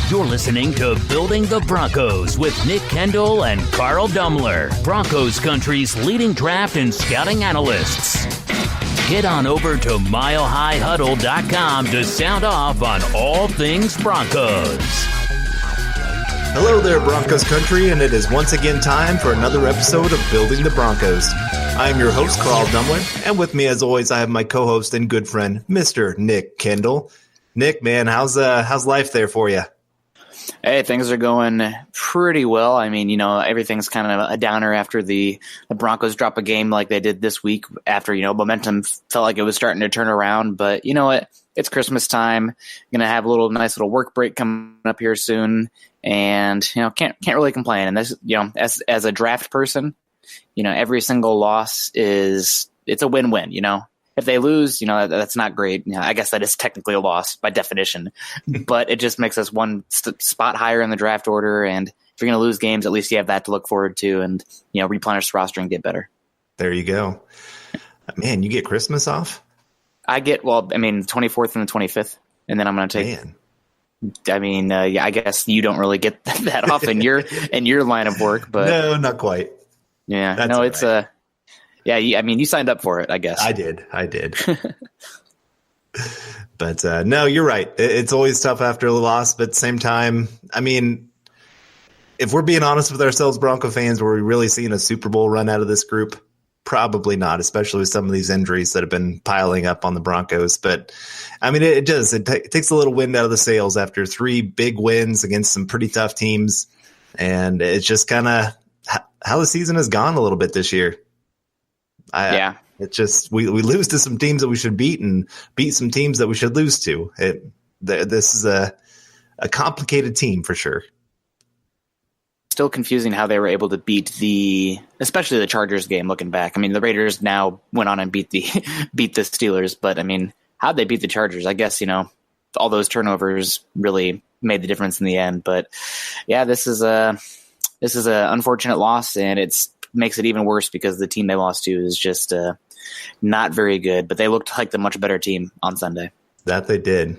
You're listening to Building the Broncos with Nick Kendell and Carl Dumler, Broncos country's leading draft and scouting analysts. Get on over to milehighhuddle.com to sound off on all things Broncos. Hello there, Broncos country, and it is once again time for another episode of Building the Broncos. I am your host, Carl Dumler, and with me, as always, I have my co-host and good friend, Mr. Nick Kendell. Nick, man, how's life there for you? Hey, things are going pretty well. I mean, everything's kind of a downer after the Broncos drop a game like they did this week after, momentum felt like it was starting to turn around. But you know what? It's Christmas time. Going to have a nice little work break coming up here soon. And, can't really complain. And this, as a draft person, every single loss it's a win-win, If they lose, that's not great. I guess that is technically a loss by definition, but it just makes us one spot higher in the draft order. And if you're going to lose games, at least you have that to look forward to and, replenish the roster and get better. There you go. Man, you get Christmas off? I get, 24th and the 25th. And then I'm going to take, I guess you don't really get that off in your line of work, but no, not quite. Yeah, that's it's right. Yeah, you signed up for it, I guess. I did. But no, you're right. It's always tough after a loss, but at the same time, if we're being honest with ourselves, Bronco fans, were we really seeing a Super Bowl run out of this group? Probably not, especially with some of these injuries that have been piling up on the Broncos. But, it does. It takes a little wind out of the sails after 3 big wins against some pretty tough teams. And it's just kind of how the season has gone a little bit this year. It's just we lose to some teams that we should beat and beat some teams that we should lose to. This is a complicated team for sure. Still confusing how they were able to beat especially the Chargers game. Looking back, the Raiders now went on and beat the Steelers, but how'd they beat the Chargers? I guess all those turnovers really made the difference in the end. But yeah, this is a unfortunate loss, and it's makes it even worse because the team they lost to is just not very good, but they looked like the much better team on Sunday. That they did.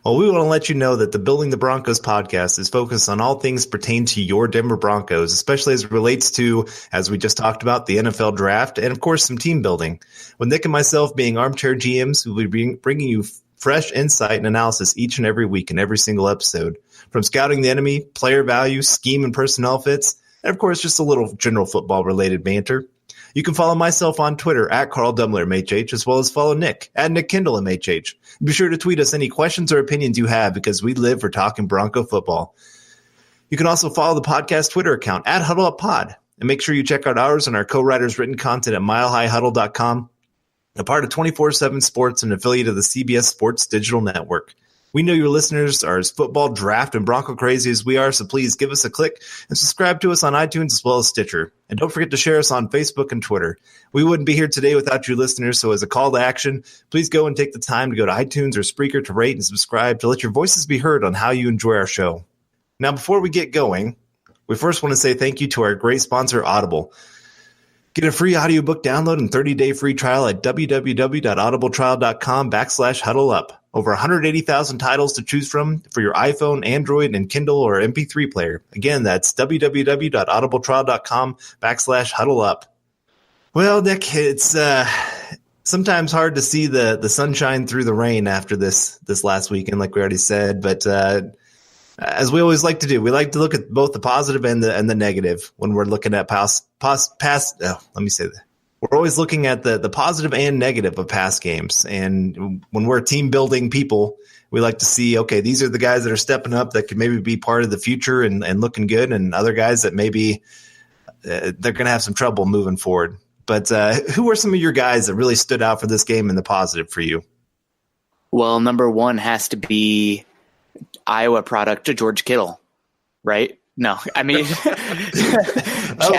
Well, we want to let you know that the Building the Broncos podcast is focused on all things pertain to your Denver Broncos, especially as it relates to, as we just talked about, the NFL draft and, of course, some team building. With Nick and myself being armchair GMs, we'll be bringing you fresh insight and analysis each and every week in every single episode. From scouting the enemy, player value, scheme and personnel fits, and, of course, just a little general football-related banter. You can follow myself on Twitter at Carl Dumler MHH, as well as follow Nick at Nick Kendell MHH. Be sure to tweet us any questions or opinions you have because we live for talking Bronco football. You can also follow the podcast Twitter account at HuddleUpPod. And make sure you check out ours and our co-writers' written content at milehighhuddle.com, a part of 24/7 Sports and affiliate of the CBS Sports Digital Network. We know your listeners are as football, draft, and Bronco crazy as we are, so please give us a click and subscribe to us on iTunes as well as Stitcher. And don't forget to share us on Facebook and Twitter. We wouldn't be here today without you listeners, so as a call to action, please go and take the time to go to iTunes or Spreaker to rate and subscribe to let your voices be heard on how you enjoy our show. Now, before we get going, we first want to say thank you to our great sponsor, Audible. Get a free audiobook download and 30-day free trial at www.audibletrial.com/huddleup. Over 180,000 titles to choose from for your iPhone, Android, and Kindle or MP3 player. Again, that's www.audibletrial.com/huddleup. Well, Nick, it's sometimes hard to see the sunshine through the rain after this last weekend, like we already said. But as we always like to do, we like to look at both the positive and the negative when we're looking at We're always looking at the positive and negative of past games. And when we're team building people, we like to see, okay, these are the guys that are stepping up that could maybe be part of the future and looking good, and other guys that maybe they're going to have some trouble moving forward. But who are some of your guys that really stood out for this game in the positive for you? Well, number one has to be Iowa product George Kittle, right? No, Chad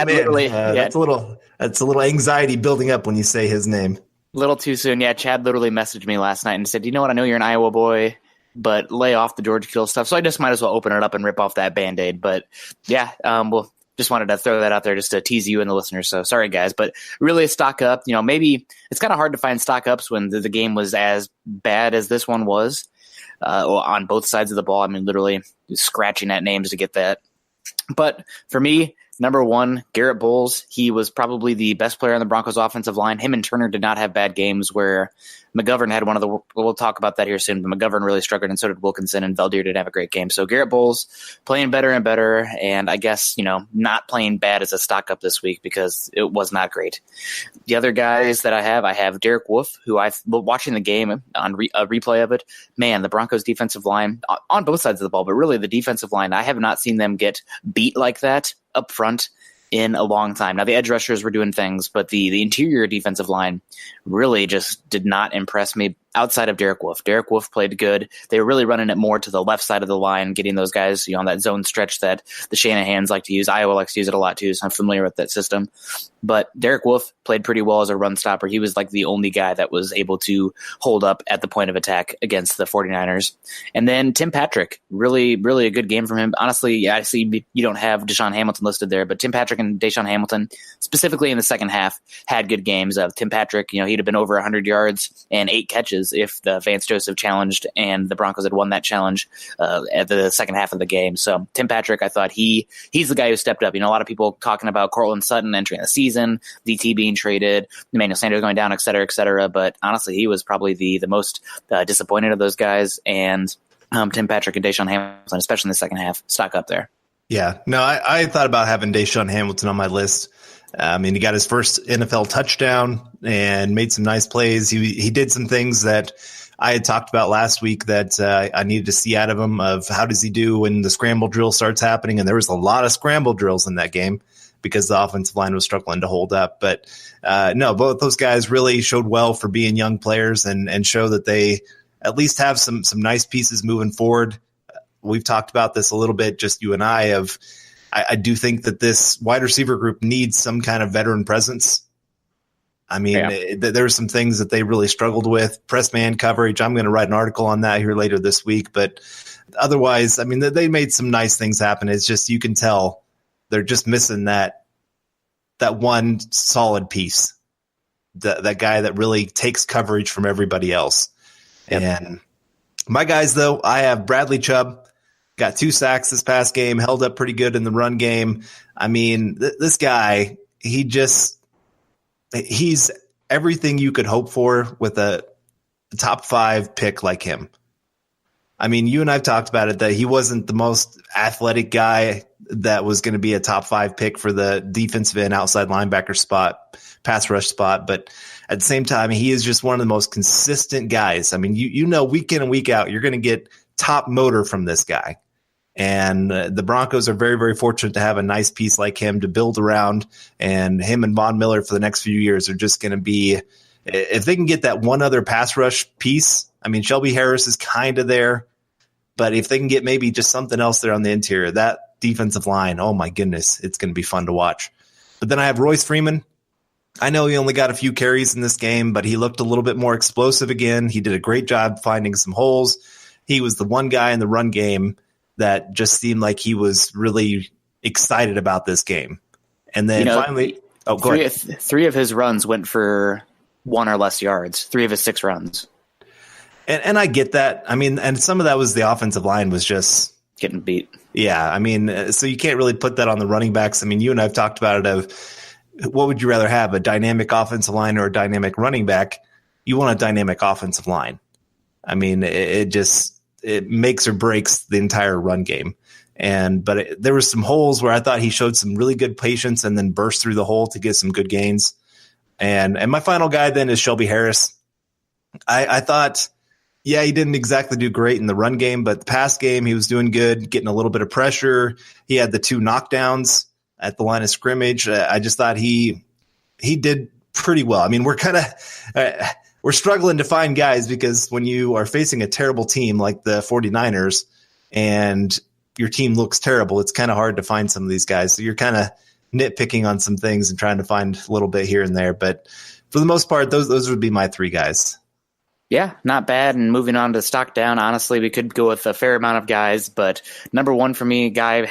literally. That's a little anxiety building up when you say his name. Little too soon. Yeah, Chad literally messaged me last night and said, "You know what? I know you're an Iowa boy, but lay off the George Kittle stuff." So I just might as well open it up and rip off that Band-Aid. But yeah, just wanted to throw that out there just to tease you and the listeners. So sorry, guys, but really a stock up. Maybe it's kind of hard to find stock ups when the game was as bad as this one was. on both sides of the ball. I mean, literally scratching at names to get that. But for me, number one, Garrett Bowles. He was probably the best player on the Broncos offensive line. Him and Turner did not have bad games where McGovern had one of the – we'll talk about that here soon, but McGovern really struggled, and so did Wilkinson, and Valdir did have a great game. So Garrett Bowles playing better and better, and I guess, not playing bad as a stock up this week because it was not great. The other guys that I have Derek Wolfe, who watching the game on a replay of it, man, the Broncos defensive line on both sides of the ball, but really the defensive line, I have not seen them get beat like that up front in a long time. Now, the edge rushers were doing things, but the interior defensive line really just did not impress me outside of Derek Wolfe. Derek Wolfe played good. They were really running it more to the left side of the line, getting those guys on that zone stretch that the Shanahans like to use. Iowa likes to use it a lot too, so I'm familiar with that system. But Derek Wolfe played pretty well as a run stopper. He was like the only guy that was able to hold up at the point of attack against the 49ers. And then Tim Patrick, really, really a good game from him. Honestly, I see you don't have Deshaun Hamilton listed there, but Tim Patrick and Deshaun Hamilton, specifically in the second half, had good games. Tim Patrick, he'd have been over 100 yards and 8 catches if the Vance Joseph challenged and the Broncos had won that challenge at the second half of the game. So Tim Patrick, I thought he's the guy who stepped up. A lot of people talking about Cortland Sutton entering the season, DT being traded, Emmanuel Sanders going down, et cetera, et cetera. But honestly, he was probably the most disappointed of those guys. And Tim Patrick and Deshaun Hamilton, especially in the second half, stock up there. Yeah, no, I thought about having Deshaun Hamilton on my list. He got his first NFL touchdown and made some nice plays. He did some things that I had talked about last week that I needed to see out of him, of how does he do when the scramble drill starts happening. And there was a lot of scramble drills in that game because the offensive line was struggling to hold up. But no, both those guys really showed well for being young players and show that they at least have some nice pieces moving forward. We've talked about this a little bit, just you and I do think that this wide receiver group needs some kind of veteran presence. There are some things that they really struggled with. Press man coverage. I'm going to write an article on that here later this week. But otherwise, they made some nice things happen. It's just you can tell they're just missing that one solid piece, that guy that really takes coverage from everybody else. Yep. And my guys, though, I have Bradley Chubb. Got 2 sacks this past game, held up pretty good in the run game. This guy, he's everything you could hope for with a top 5 pick like him. You and I've talked about it, that he wasn't the most athletic guy that was going to be a top 5 pick for the defensive end, outside linebacker spot, pass rush spot. But at the same time, he is just one of the most consistent guys. Week in and week out, you're going to get top motor from this guy. And the Broncos are very, very fortunate to have a nice piece like him to build around. And him and Von Miller for the next few years are just going to be, if they can get that one other pass rush piece. Shelby Harris is kind of there, but if they can get maybe just something else there on the interior, that defensive line, oh my goodness, it's going to be fun to watch. But then I have Royce Freeman. I know he only got a few carries in this game, but he looked a little bit more explosive again. He did a great job finding some holes. He was the one guy in the run game that just seemed like he was really excited about this game. And then finally, go ahead. 3 of his runs went for 1 or less yards, 3 of his 6 runs. And I get that. And some of that was the offensive line was just getting beat. Yeah. So you can't really put that on the running backs. You and I have talked about it of what would you rather have, a dynamic offensive line or a dynamic running back? You want a dynamic offensive line. It makes or breaks the entire run game. But there were some holes where I thought he showed some really good patience and then burst through the hole to get some good gains. And my final guy then is Shelby Harris. I thought, he didn't exactly do great in the run game, but the pass game, he was doing good, getting a little bit of pressure. He had the 2 knockdowns at the line of scrimmage. I just thought he did pretty well. We're kind of we're struggling to find guys because when you are facing a terrible team like the 49ers and your team looks terrible, it's kind of hard to find some of these guys. So you're kind of nitpicking on some things and trying to find a little bit here and there. But for the most part, those would be my 3 guys. Yeah, not bad. And moving on to stock down, honestly, we could go with a fair amount of guys, but number one for me, I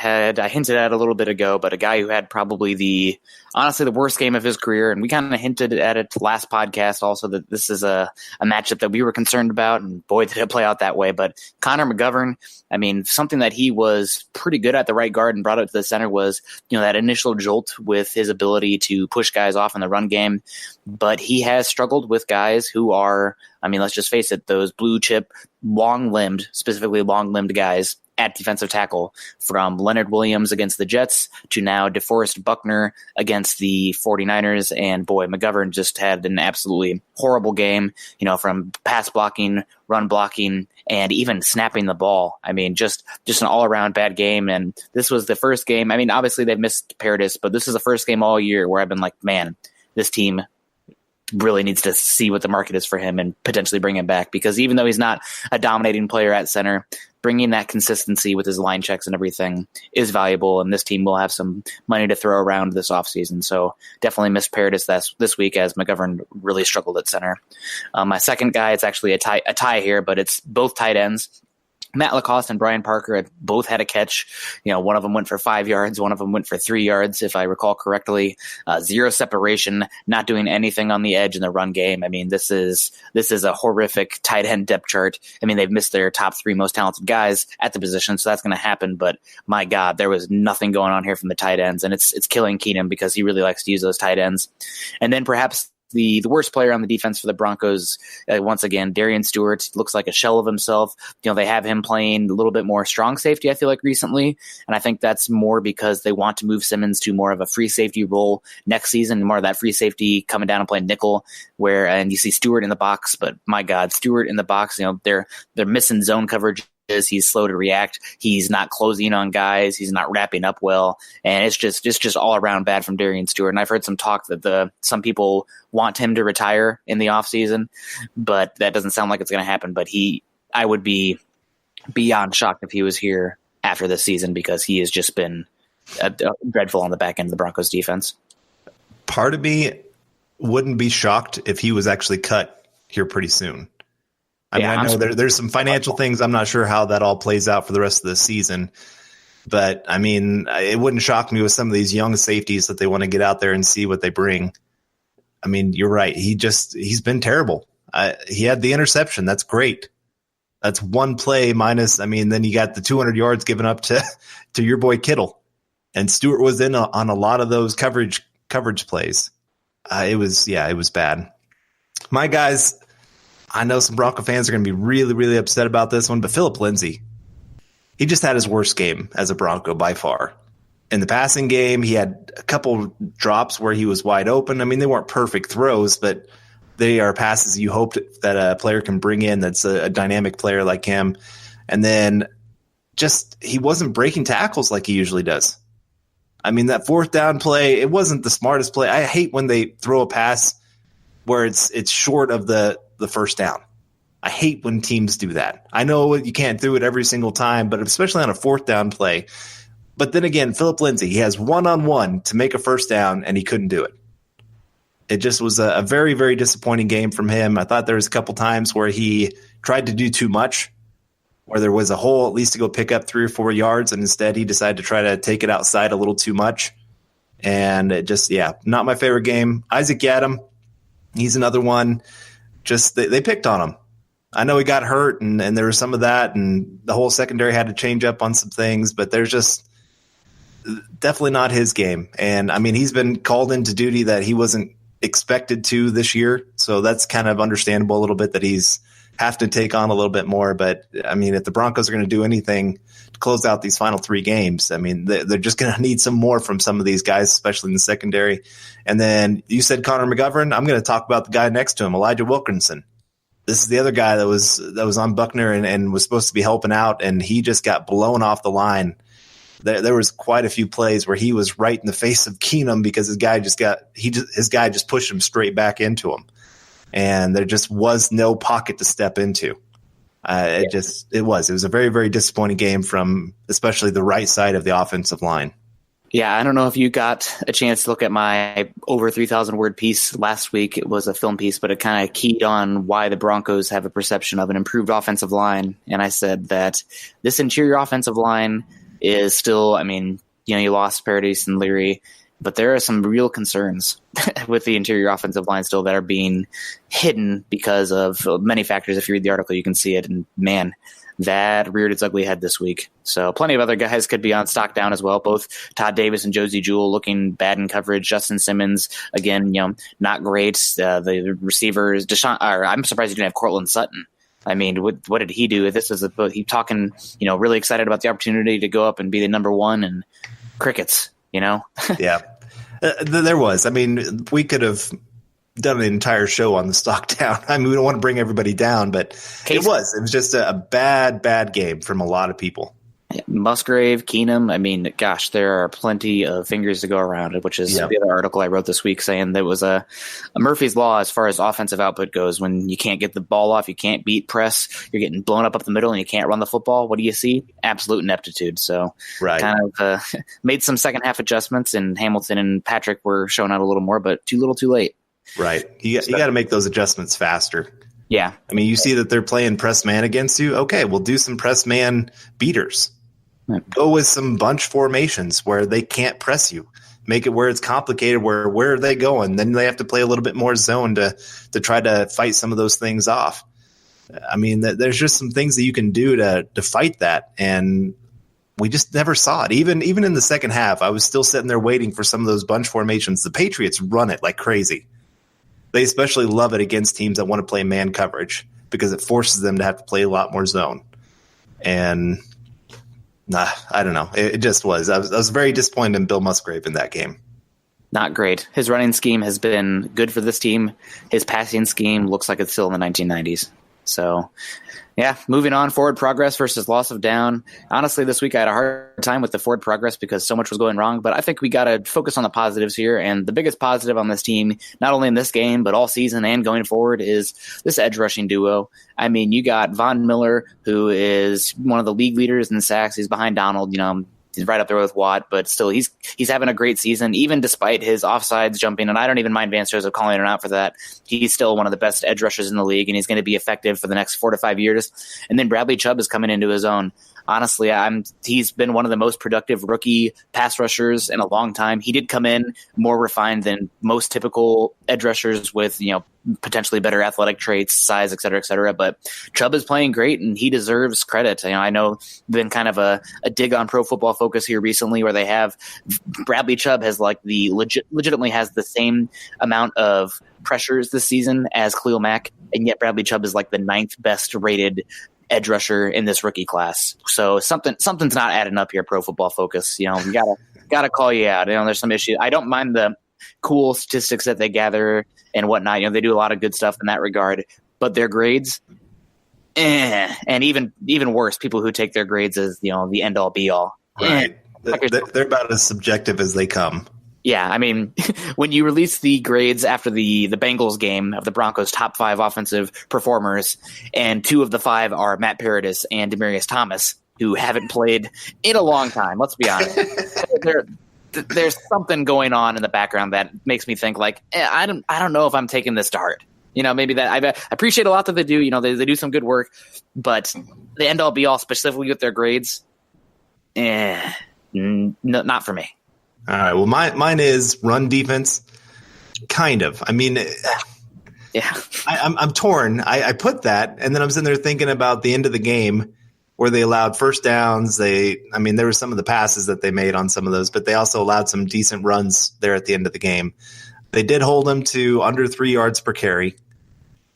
hinted at a little bit ago, but a guy who had probably honestly the worst game of his career. And we kind of hinted at it last podcast also that this is a matchup that we were concerned about. And boy, did it play out that way. But Connor McGovern, I mean, something that he was pretty good at the right guard and brought it to the center was, that initial jolt with his ability to push guys off in the run game. But he has struggled with guys who are, I mean, let's just face it, those blue chip, specifically long-limbed guys at defensive tackle, from Leonard Williams against the Jets to now DeForest Buckner against the 49ers. And boy, McGovern just had an absolutely horrible game, from pass blocking, run blocking, and even snapping the ball. I mean, just an all-around bad game. And this was the first game. I mean, obviously they've missed Paradis, but this is the first game all year where I've been like, man, this team really needs to see what the market is for him and potentially bring him back, because even though he's not a dominating player at center, bringing that consistency with his line checks and everything is valuable, and this team will have some money to throw around this offseason. So definitely missed Paradis this week as McGovern really struggled at center. My second guy, it's actually a tie here, but it's both tight ends. Matt Lacoste and Brian Parker had both had a catch. One of them went for 5 yards. One of them went for 3 yards, if I recall correctly. Zero separation, not doing anything on the edge in the run game. I mean, this is a horrific tight end depth chart. I mean, they've missed their top 3 most talented guys at the position, so that's going to happen. But my God, there was nothing going on here from the tight ends, and it's killing Keenum because he really likes to use those tight ends. And then perhaps the worst player on the defense for the Broncos, once again, Darian Stewart looks like a shell of himself. They have him playing a little bit more strong safety, I feel like, recently. And I think that's more because they want to move Simmons to more of a free safety role next season, more of that free safety coming down and playing nickel, and you see Stewart in the box. But my God, Stewart in the box, they're missing zone coverage. He's slow to react. He's not closing on guys. He's not wrapping up well. And it's just all around bad from Darian Stewart. And I've heard some talk that some people want him to retire in the offseason, but that doesn't sound like it's going to happen. But I would be beyond shocked if he was here after this season, because he has just been dreadful on the back end of the Broncos defense. Part of me wouldn't be shocked if he was actually cut here pretty soon. I know there's some financial things. I'm not sure how that all plays out for the rest of the season. But, I mean, it wouldn't shock me with some of these young safeties that they want to get out there and see what they bring. I mean, you're right. He's been terrible. He had the interception. That's great. That's one play minus. I mean, then you got the 200 yards given up to your boy Kittle. And Stewart was in on a lot of those coverage plays. It was bad. My guys, I know some Bronco fans are going to be really, really upset about this one, but Phillip Lindsay, he just had his worst game as a Bronco by far. In the passing game, he had a couple drops where he was wide open. I mean, they weren't perfect throws, but they are passes you hope that a player can bring in that's a dynamic player like him. And then he wasn't breaking tackles like he usually does. I mean, that fourth down play, it wasn't the smartest play. I hate when they throw a pass where it's short of the first down. I hate when teams do that. I know you can't do it every single time, but especially on a fourth down play. But then again, Phillip Lindsay, he has one-on-one to make a first down, and he couldn't do it. It just was a very, very disappointing game from him. I thought there was a couple times where he tried to do too much, where there was a hole at least to go pick up 3 or 4 yards, and instead he decided to try to take it outside a little too much. And it just, not my favorite game. Isaac Yiadom, he's another one. Just they picked on him. I know he got hurt, and there was some of that, and the whole secondary had to change up on some things, but there's just definitely not his game. And, I mean, he's been called into duty that he wasn't expected to this year, so that's kind of understandable a little bit that he's have to take on a little bit more. But, I mean, if the Broncos are going to do anything to close out these final 3 games, I mean, they're just going to need some more from some of these guys, especially in the secondary. And then you said Connor McGovern. I'm going to talk about the guy next to him, Elijah Wilkinson. This is the other guy that was on Buckner and was supposed to be helping out, and he just got blown off the line. There was quite a few plays where he was right in the face of Keenum because his guy just pushed him straight back into him, and there just was no pocket to step into. It was a very, very disappointing game from especially the right side of the offensive line. Yeah, I don't know if you got a chance to look at my over 3,000 word piece last week. It was a film piece, but it kind of keyed on why the Broncos have a perception of an improved offensive line. And I said that this interior offensive line is still, I mean, you lost Paradis and Leary, But there are some real concerns with the interior offensive line still that are being hidden because of many factors. If you read the article, you can see it. And man, that reared its ugly head this week. So plenty of other guys could be on stock down as well. Both Todd Davis and Josie Jewell looking bad in coverage. Justin Simmons, again, not great. The receivers, I'm surprised you didn't have Cortland Sutton. I mean, what did he do? This is he talking, really excited about the opportunity to go up and be the number one, and crickets, Yeah, there was. I mean, we could have done an entire show on the stock down. I mean, we don't want to bring everybody down, but it was just a bad game from a lot of people. Musgrave, Keenum. I mean, gosh, there are plenty of fingers to go around, which is the other article I wrote this week saying there was a Murphy's Law as far as offensive output goes. When you can't get the ball off, you can't beat press, you're getting blown up the middle, and you can't run the football. What do you see? Absolute ineptitude. So kind of made some second half adjustments, and Hamilton and Patrick were showing out a little more, but too little too late. Right. You got to make those adjustments faster. Yeah. I mean, you see that they're playing press man against you. Okay, we'll do some press man beaters. Go with some bunch formations where they can't press you. Make it where it's complicated. Where are they going? Then they have to play a little bit more zone to try to fight some of those things off. I mean, there's just some things that you can do to fight that, and we just never saw it. Even in the second half, I was still sitting there waiting for some of those bunch formations. The Patriots run it like crazy. They especially love it against teams that want to play man coverage because it forces them to have to play a lot more zone. And I don't know. It just was. I was very disappointed in Bill Musgrave in that game. Not great. His running scheme has been good for this team. His passing scheme looks like it's still in the 1990s. So, yeah, moving on, forward progress versus loss of down. Honestly, this week I had a hard time with the forward progress because so much was going wrong, but I think we got to focus on the positives here. And the biggest positive on this team, not only in this game, but all season and going forward, is this edge rushing duo. I mean, you got Von Miller, who is one of the league leaders in sacks. He's behind Donald, he's right up there with Watt, but still he's having a great season, even despite his offsides jumping. And I don't even mind Vance Joseph calling him out for that. He's still one of the best edge rushers in the league, and he's going to be effective for the next 4 to 5 years. And then Bradley Chubb is coming into his own. Honestly, he's been one of the most productive rookie pass rushers in a long time. He did come in more refined than most typical edge rushers with, potentially better athletic traits, size, et cetera, but Chubb is playing great and he deserves credit. I know been kind of a dig on Pro Football Focus here recently where they have Bradley Chubb has legitimately has the same amount of pressures this season as Khalil Mack, and yet Bradley Chubb is like the 9th best rated edge rusher in this rookie class. So something's not adding up here, Pro Football Focus. We gotta call you out. There's some issues. I don't mind the cool statistics that they gather and whatnot. They do a lot of good stuff in that regard, but their grades, and even worse, people who take their grades as the end all be all. Right. They're about as subjective as they come. Yeah, I mean, when you release the grades after the Bengals game of the Broncos' top 5 offensive performers, and 2 of the 5 are Matt Paradis and Demaryius Thomas, who haven't played in a long time. Let's be honest. There's something going on in the background that makes me think I don't know if I'm taking this to heart. Maybe that I appreciate a lot that they do. They do some good work, but the end all be all specifically with their grades, not for me. All right. Well, mine is run defense. Kind of. I mean, yeah. I'm torn. I put that, and then I'm sitting there thinking about the end of the game where they allowed first downs. There were some of the passes that they made on some of those, but they also allowed some decent runs there at the end of the game. They did hold them to under 3 yards per carry,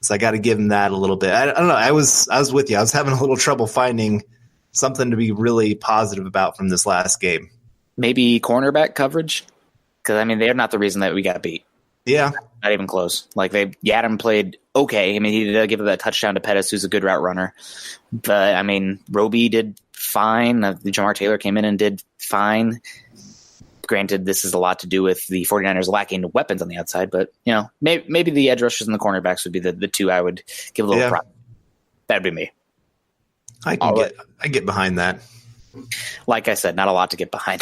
so I got to give them that a little bit. I don't know. I was with you. I was having a little trouble finding something to be really positive about from this last game. Maybe cornerback coverage, because they're not the reason that we got beat. Yeah, not even close. Yadam played okay. He did give that touchdown to Pettis, who's a good route runner. But Roby did fine. Jamar Taylor came in and did fine. Granted, this is a lot to do with the 49ers lacking weapons on the outside, but maybe the edge rushers and the cornerbacks would be the 2 I would give a little prop. That'd be me. I get behind that. Like I said, not a lot to get behind.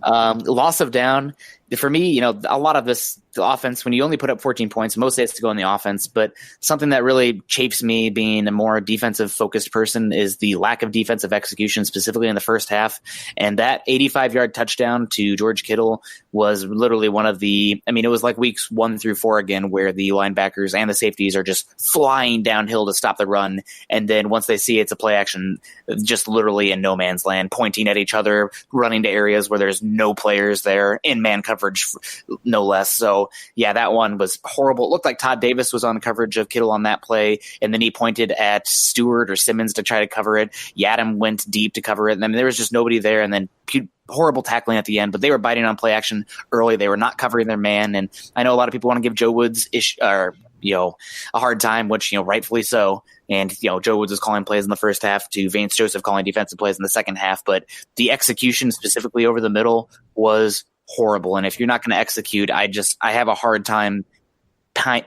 Loss of down. for me, a lot of the offense, when you only put up 14 points, most has to go in the offense. But something that really chafes me being a more defensive focused person is the lack of defensive execution, specifically in the first half. And that 85-yard touchdown to George Kittle was literally one of it was like weeks 1 through 4 again, where the linebackers and the safeties are just flying downhill to stop the run. And then once they see it's a play action, just literally in no man's land, pointing at each other, running to areas where there's no players there, in man coverage, no less. So, yeah, that one was horrible. It looked like Todd Davis was on coverage of Kittle on that play, and then he pointed at Stewart or Simmons to try to cover it. Yadam went deep to cover it, and then there was just nobody there, and then horrible tackling at the end. But they were biting on play action early. They were not covering their man, and I know a lot of people want to give Joe Woods a hard time, which, rightfully so. And, Joe Woods was calling plays in the first half to Vance Joseph calling defensive plays in the second half. But the execution specifically over the middle was horrible. And if you're not going to execute, I have a hard time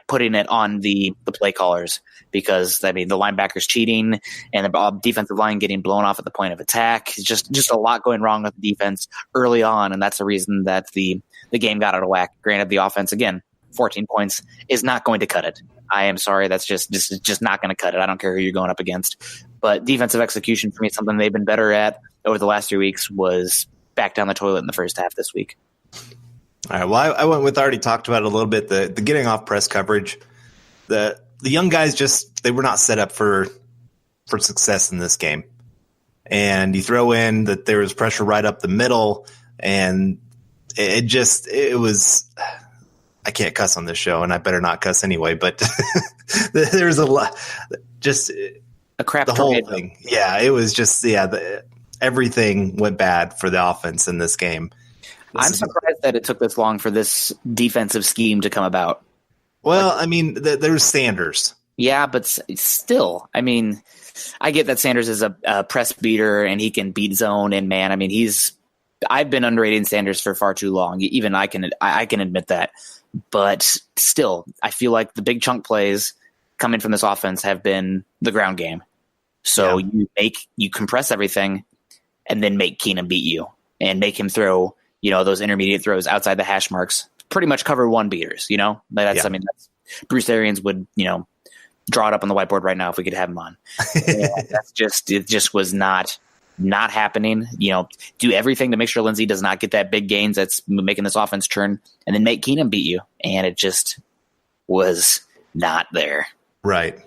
putting it on the play callers, because the linebackers cheating and the defensive line getting blown off at the point of attack. It's just a lot going wrong with the defense early on. And that's the reason that the game got out of whack. Granted, the offense, again, 14 points is not going to cut it. I am sorry. That's just not going to cut it. I don't care who you're going up against. But defensive execution, for me, something they've been better at over the last 3 weeks, was back down the toilet in the first half this week. All right. Well, I went with, already talked about it a little bit, the getting off press coverage. The young guys they were not set up for success in this game. And you throw in that there was pressure right up the middle, and it was, I can't cuss on this show, and I better not cuss anyway, but there was a lot, just a crap the whole tornado. thing. Yeah, it was just, everything went bad for the offense in this game. I'm surprised that it took this long for this defensive scheme to come about. Well, there's Sanders. Yeah, but still, I get that Sanders is a press beater and he can beat zone and man. I've been underrating Sanders for far too long. Even I can admit that. But still, I feel like the big chunk plays coming from this offense have been the ground game. So you compress everything and then make Keenum beat you and make him throw, those intermediate throws outside the hash marks, pretty much cover one beaters, that's Bruce Arians would, draw it up on the whiteboard right now if we could have him on. It just was not happening. Do everything to make sure Lindsey does not get that big gains that's making this offense churn, and then make Keenum beat you. And it just was not there. Right.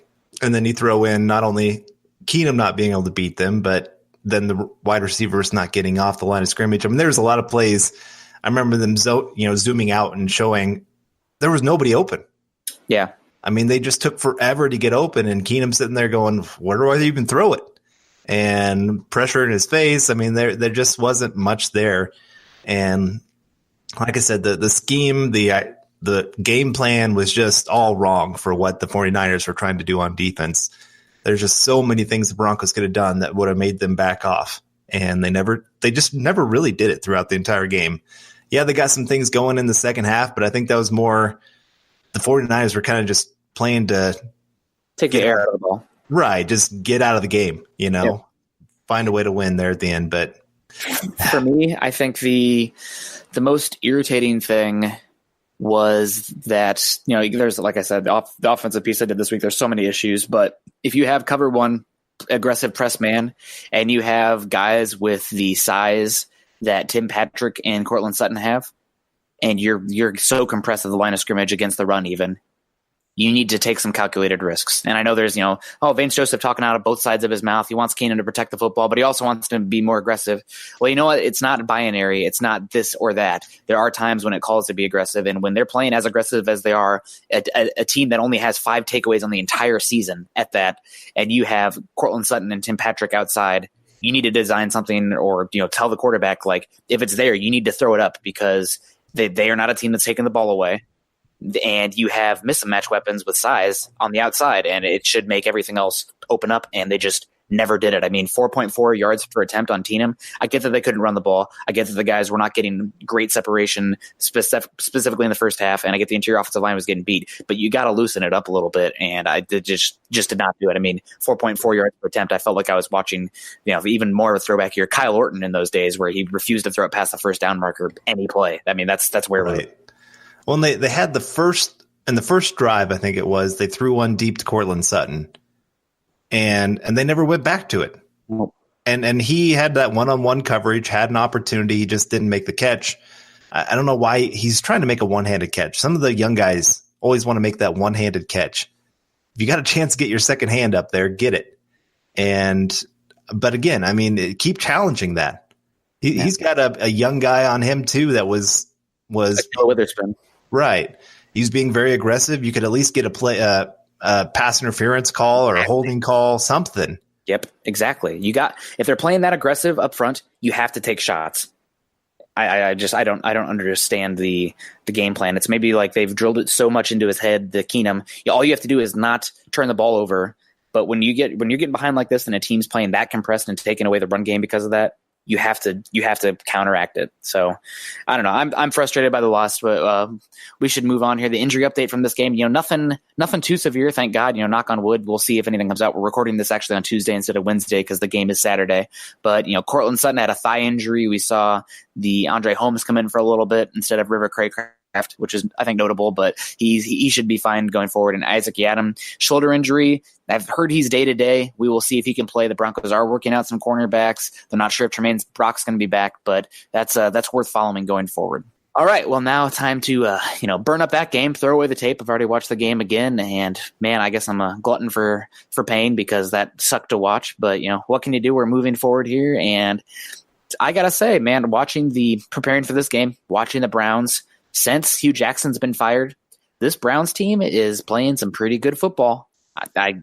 And then you throw in not only Keenum not being able to beat them, but then the wide receivers not getting off the line of scrimmage. There's a lot of plays. I remember them, zooming out and showing there was nobody open. Yeah. They just took forever to get open, and Keenum sitting there going, where do I even throw it? And pressure in his face. There just wasn't much there. And like I said, the scheme, the game plan was just all wrong for what the 49ers were trying to do on defense. There's just so many things the Broncos could have done that would have made them back off. And they just never really did it throughout the entire game. Yeah, they got some things going in the second half, but I think that was more the 49ers were kind of just playing to take the air out of the ball. Right. Just get out of the game, find a way to win there at the end. But for me, I think the most irritating thing was that, there's, like I said, the offensive piece I did this week, there's so many issues, but if you have cover one aggressive press man and you have guys with the size that Tim Patrick and Cortland Sutton have, and you're so compressed at the line of scrimmage against the run even, you need to take some calculated risks. And I know there's, Vance Joseph talking out of both sides of his mouth. He wants Keenan to protect the football, but he also wants to be more aggressive. Well, you know what? It's not binary. It's not this or that. There are times when it calls to be aggressive. And when they're playing as aggressive as they are, a team that only has 5 takeaways on the entire season at that, and you have Cortland Sutton and Tim Patrick outside, you need to design something or, tell the quarterback, like, if it's there, you need to throw it up, because they are not a team that's taking the ball away. And you have mismatch weapons with size on the outside, and it should make everything else open up, and they just never did it. I mean, 4.4 yards per attempt on Teenham. I get that they couldn't run the ball. I get that the guys were not getting great separation specifically in the first half, and I get the interior offensive line was getting beat. But you got to loosen it up a little bit, and I just did not do it. I mean, 4.4 yards per attempt. I felt like I was watching, even more of a throwback here, Kyle Orton in those days where he refused to throw it past the first down marker any play. I mean, that's where we're right. Well, and they had the first drive, I think it was, they threw one deep to Cortland Sutton, and they never went back to it. Nope. And he had that one-on-one coverage, had an opportunity, he just didn't make the catch. I don't know why he's trying to make a one-handed catch. Some of the young guys always want to make that one-handed catch. If you got a chance to get your second hand up there, get it. But again, I mean, keep challenging that. He's got a young guy on him too that was like Witherspoon. Right. He's being very aggressive. You could at least get a pass interference call or a holding call, something. Yep, exactly. If they're playing that aggressive up front, you have to take shots. I don't understand the game plan. It's maybe like they've drilled it so much into his head, the Keenum. All you have to do is not turn the ball over. But when you're getting behind like this and a team's playing that compressed and taking away the run game because of that, you have to counteract it. So I don't know. I'm frustrated by the loss, but we should move on here. The injury update from this game, nothing too severe, thank God. Knock on wood. We'll see if anything comes out. We're recording this actually on Tuesday instead of Wednesday because the game is Saturday. But Cortland Sutton had a thigh injury. We saw the Andre Holmes come in for a little bit instead of River Craycraft, which is, I think, notable, but he should be fine going forward. And Isaac Yiadom, shoulder injury. I've heard he's day-to-day. We will see if he can play. The Broncos are working out some cornerbacks. They're not sure if Tremaine Brock's going to be back, but that's worth following going forward. All right, well, now time to burn up that game, throw away the tape. I've already watched the game again, and man, I guess I'm a glutton for pain because that sucked to watch. But what can you do? We're moving forward here, and I gotta say, man, preparing for this game, watching the Browns. Since Hugh Jackson's been fired, this Browns team is playing some pretty good football. I'm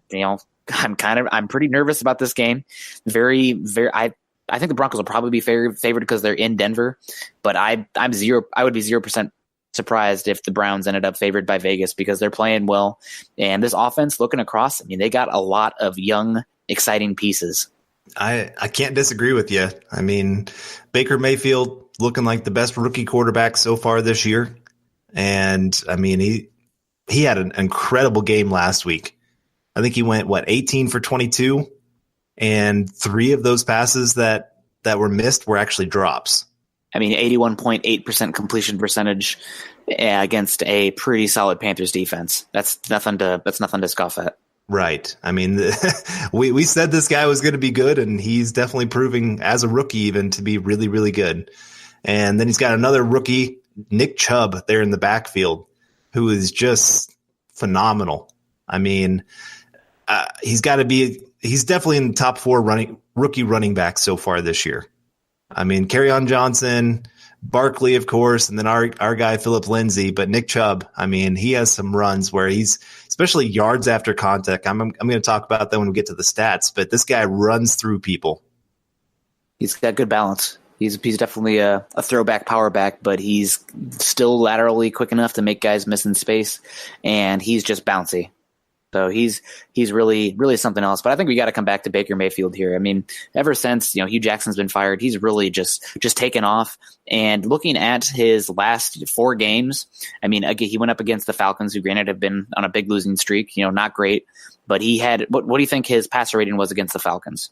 pretty nervous about this game. Very, very. I think the Broncos will probably be favored because they're in Denver, but I would be 0% surprised if the Browns ended up favored by Vegas because they're playing well. And this offense, looking across, I mean, they got a lot of young, exciting pieces. I can't disagree with you. I mean, Baker Mayfield looking like the best rookie quarterback so far this year. And I mean, he had an incredible game last week. I think he went 18 for 22, and 3 of those passes that were missed were actually drops. I mean, 81.8% completion percentage against a pretty solid Panthers defense. That's nothing to scoff at. Right. I mean, we said this guy was going to be good, and he's definitely proving as a rookie even to be really, really good. And then he's got another rookie, Nick Chubb, there in the backfield, who is just phenomenal. I mean, he's definitely in the top 4 rookie running backs so far this year. I mean, Kerryon Johnson, Barkley, of course, and then our guy, Philip Lindsay. But Nick Chubb, I mean, he has some runs where he's, especially yards after contact. I'm going to talk about that when we get to the stats, but this guy runs through people. He's got good balance. He's definitely a throwback power back, but he's still laterally quick enough to make guys miss in space, and he's just bouncy. So he's really, really something else. But I think we got to come back to Baker Mayfield here. I mean, ever since Hugh Jackson's been fired, he's really just taken off. And looking at his last 4 games, I mean, again, he went up against the Falcons, who granted have been on a big losing streak. Not great, but he had. What do you think his passer rating was against the Falcons?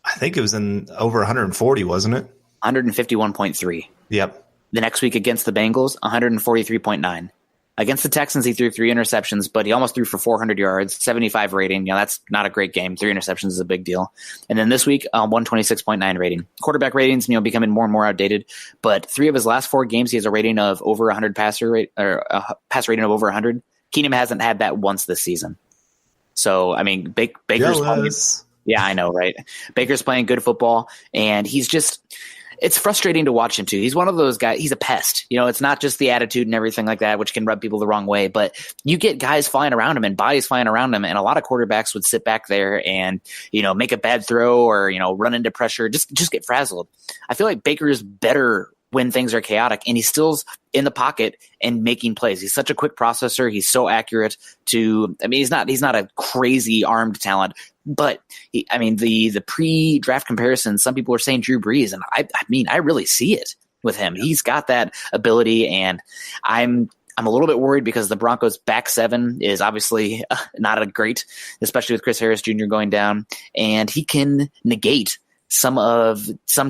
I think it was in over 140, wasn't it? 151.3. Yep. The next week against the Bengals, 143.9. Against the Texans, he threw 3 interceptions, but he almost threw for 400 yards, 75 rating. That's not a great game. 3 interceptions is a big deal. And then this week, 126.9 rating. Quarterback ratings, becoming more and more outdated. But 3 of his last 4 games, he has a rating of over 100 passer rating of over 100. Keenum hasn't had that once this season. So, I mean, Baker's playing, yeah, I know, right? Baker's playing good football, and he's just. It's frustrating to watch him too. He's one of those guys. He's a pest. It's not just the attitude and everything like that, which can rub people the wrong way, but you get guys flying around him and bodies flying around him. And a lot of quarterbacks would sit back there and, make a bad throw or, run into pressure, just get frazzled. I feel like Baker is better when things are chaotic, and he's still in the pocket and making plays. He's such a quick processor. He's so accurate he's not a crazy armed talent, but the pre-draft comparison, some people are saying Drew Brees, and I really see it with him. He's got that ability, and I'm a little bit worried because the Broncos' back seven is obviously not a great, especially with Chris Harris Jr. going down, and he can negate some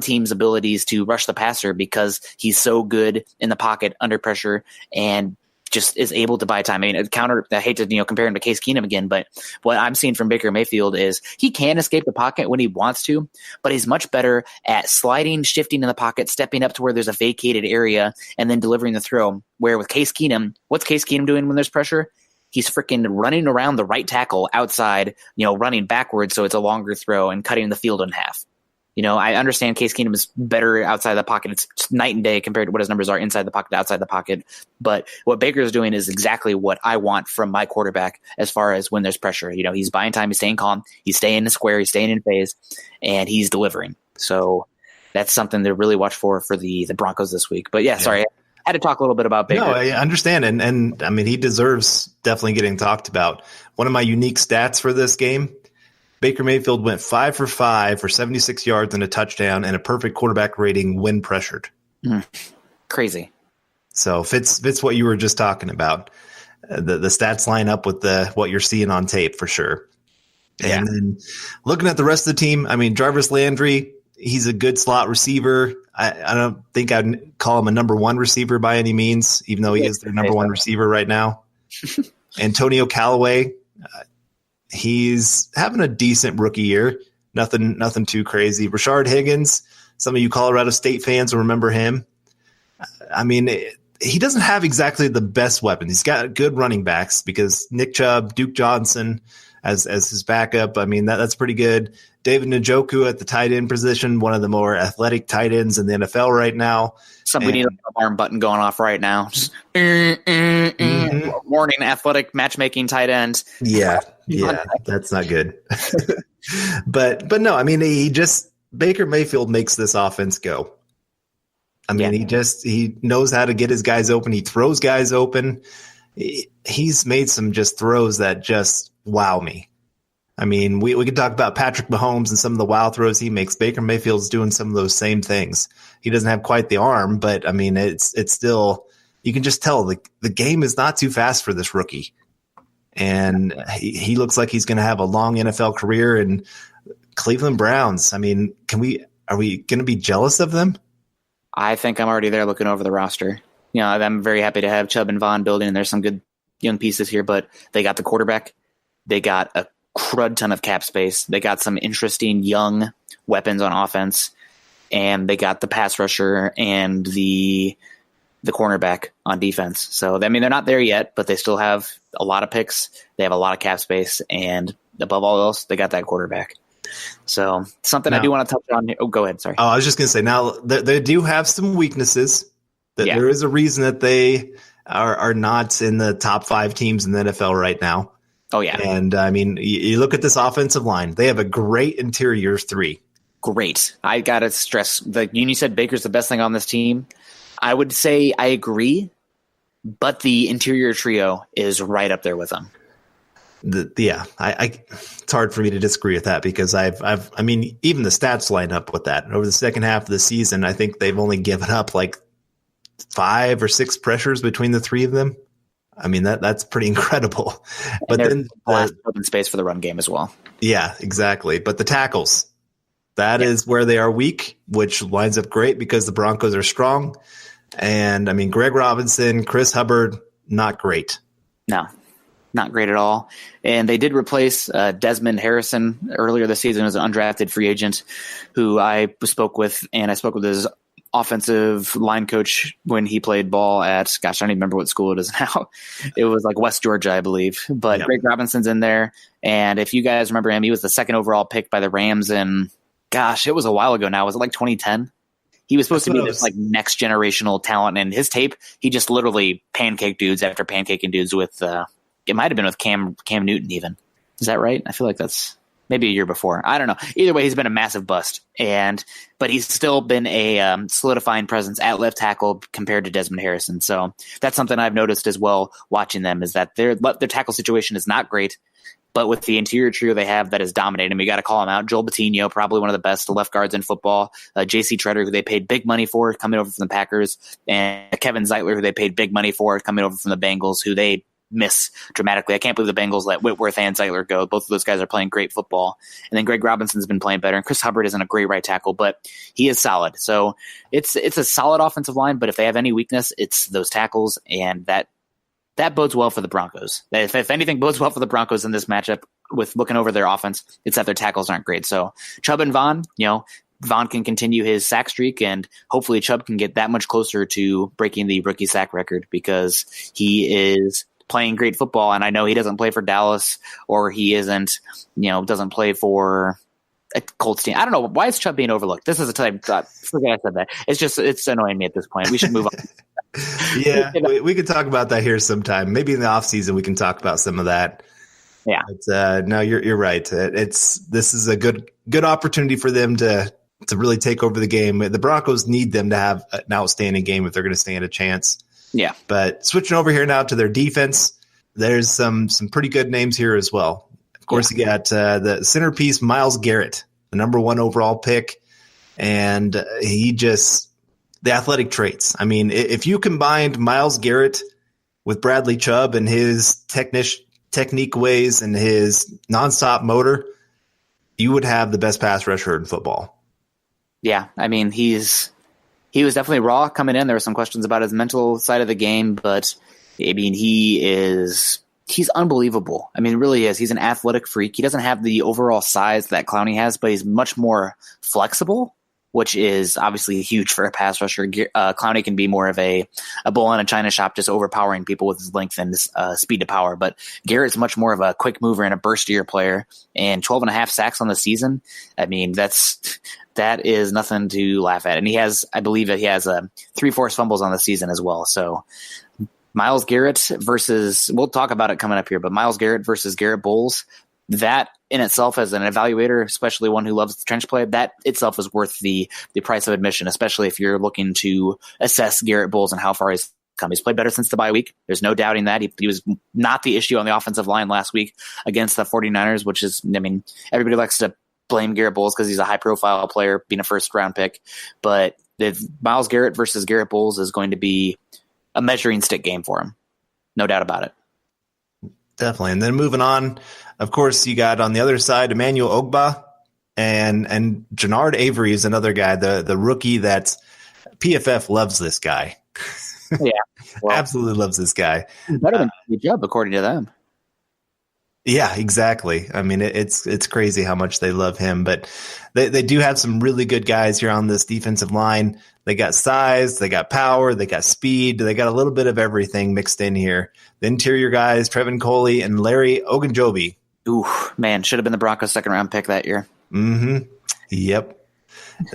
teams' abilities to rush the passer because he's so good in the pocket under pressure and just is able to buy time. I hate to compare him to Case Keenum again, but what I'm seeing from Baker Mayfield is he can escape the pocket when he wants to, but he's much better at sliding, shifting in the pocket, stepping up to where there's a vacated area, and then delivering the throw. Where with Case Keenum, what's Case Keenum doing when there's pressure? He's freaking running around the right tackle outside, running backwards so it's a longer throw and cutting the field in half. I understand Case Keenum is better outside the pocket. It's night and day compared to what his numbers are inside the pocket, outside the pocket. But what Baker is doing is exactly what I want from my quarterback as far as when there's pressure. He's buying time, he's staying calm, he's staying in the square, he's staying in phase, and he's delivering. So that's something to really watch for the Broncos this week. But sorry, I had to talk a little bit about Baker. No, I understand. And he deserves definitely getting talked about. One of my unique stats for this game, Baker Mayfield went 5 for 5 for 76 yards and a touchdown and a perfect quarterback rating when pressured. Crazy. So fits what you were just talking about. The stats line up with what you're seeing on tape for sure. Yeah. And then looking at the rest of the team, Jarvis Landry, he's a good slot receiver. I don't think I'd call him a number one receiver by any means, even though he is their number one receiver right now. Antonio Callaway, he's having a decent rookie year. Nothing too crazy. Rashard Higgins, some of you Colorado State fans will remember him. He doesn't have exactly the best weapons. He's got good running backs because Nick Chubb, Duke Johnson as his backup. That's pretty good. David Njoku at the tight end position, one of the more athletic tight ends in the NFL right now. We need an alarm button going off right now. Just, warning, athletic matchmaking tight end. Yeah, that's not good. but no, Baker Mayfield makes this offense go. He knows how to get his guys open. He throws guys open. He's made some just throws that just wow me. We could talk about Patrick Mahomes and some of the wow throws he makes. Baker Mayfield's doing some of those same things. He doesn't have quite the arm, but it's still, you can just tell the game is not too fast for this rookie. And he looks like he's going to have a long NFL career. And Cleveland Browns, are we going to be jealous of them? I think I'm already there looking over the roster. I'm very happy to have Chubb and Vaughn building, and there's some good young pieces here, but they got the quarterback. They got a crud ton of cap space. They got some interesting young weapons on offense, and they got the pass rusher and the cornerback on defense. So, they're not there yet, but they still have a lot of picks. They have a lot of cap space, and above all else, they got that quarterback. So something I do want to touch on. Oh, go ahead. Sorry. Oh, I was just going to say, now they do have some weaknesses. There is a reason that they are not in the top 5 teams in the NFL right now. Oh, yeah. And you look at this offensive line, they have a great interior 3. Great. I got to stress, you said Baker's the best thing on this team. I would say I agree, but the interior trio is right up there with them. It's hard for me to disagree with that because even the stats line up with that. Over the second half of the season, I think they've only given up like 5 or 6 pressures between the 3 of them. That's pretty incredible. But then open space for the run game as well. Yeah, exactly. But the tackles, that is where they are weak, which lines up great because the Broncos are strong. And Greg Robinson, Chris Hubbard, not great. No. Not great at all. And they did replace Desmond Harrison earlier this season as an undrafted free agent who I spoke with, and I spoke with his offensive line coach when he played ball at, I don't even remember what school it is now. It was like West Georgia, I believe. But Greg Robinson's in there. And if you guys remember him, he was the 2nd overall pick by the Rams. And it was a while ago now. Was it like 2010? He was supposed to be this next generational talent. And his tape, he just literally pancaked dudes after pancaking dudes with it might have been with Cam Newton even. Is that right? I feel like that's maybe a year before. I don't know. Either way, he's been a massive bust, but he's still been a solidifying presence at left tackle compared to Desmond Harrison. So that's something I've noticed as well watching them, is that their tackle situation is not great, but with the interior trio they have that is dominating, we got to call him out. Joel Bitonio, probably one of the best left guards in football. J.C. Treader, who they paid big money for, coming over from the Packers, and Kevin Zeitler, who they paid big money for, coming over from the Bengals, who they miss dramatically. I can't believe the Bengals let Whitworth and Zeitler go. Both of those guys are playing great football. And then Greg Robinson's been playing better, and Chris Hubbard isn't a great right tackle, but he is solid. So it's a solid offensive line, but if they have any weakness, it's those tackles, and that bodes well for the Broncos. If anything bodes well for the Broncos in this matchup with looking over their offense, it's that their tackles aren't great. So Chubb and Vaughn, Vaughn can continue his sack streak, and hopefully Chubb can get that much closer to breaking the rookie sack record, because he is playing great football. And I know he doesn't play for Dallas, or he doesn't play for a Colts team. I don't know. Why is Chubb being overlooked? This is a time. Forget I said that. It's annoying me at this point. We should move on. Yeah, we could talk about that here sometime. Maybe in the off season we can talk about some of that. Yeah. But, no, you're right. This is a good opportunity for them to really take over the game. The Broncos need them to have an outstanding game if they're going to stand a chance. Yeah. But switching over here now to their defense, there's some pretty good names here as well. Of course, you got the centerpiece, Myles Garrett, the number 1 overall pick. And the athletic traits. I mean, if you combined Myles Garrett with Bradley Chubb and his technique ways and his nonstop motor, you would have the best pass rusher in football. Yeah. I mean, he was definitely raw coming in. There were some questions about his mental side of the game, but I mean, he's unbelievable. I mean, it really is. He's an athletic freak. He doesn't have the overall size that Clowney has, but he's much more flexible, which is obviously huge for a pass rusher. Clowney can be more of a bull in a china shop, just overpowering people with his length and his speed to power. But Garrett's much more of a quick mover and a burstier player, and 12.5 sacks on the season. I mean, that is nothing to laugh at. And I believe that he has 3 forced fumbles on the season as well. So Myles Garrett versus, we'll talk about it coming up here, but Myles Garrett versus Garrett Bowles, that in itself as an evaluator, especially one who loves the trench play, that itself is worth the price of admission, especially if you're looking to assess Garrett Bowles and how far he's come. He's played better since the bye week. There's no doubting that. He was not the issue on the offensive line last week against the 49ers, which is, I mean, everybody likes to blame Garrett Bowles because he's a high-profile player, being a first-round pick. But Myles Garrett versus Garrett Bowles is going to be a measuring stick game for him. No doubt about it. Definitely. And then moving on, of course, you got on the other side Emmanuel Ogbah and Jannard Avery is another guy, the rookie that PFF loves this guy. Yeah. Well, absolutely loves this guy. Better than the job, according to them. Yeah, exactly. I mean, it's crazy how much they love him, but they do have some really good guys here on this defensive line. They got size, they got power, they got speed, they got a little bit of everything mixed in here. The interior guys, Trevin Coley and Larry Ogunjobi. Ooh, man, should have been the Broncos' second-round pick that year. Mm-hmm. Yep.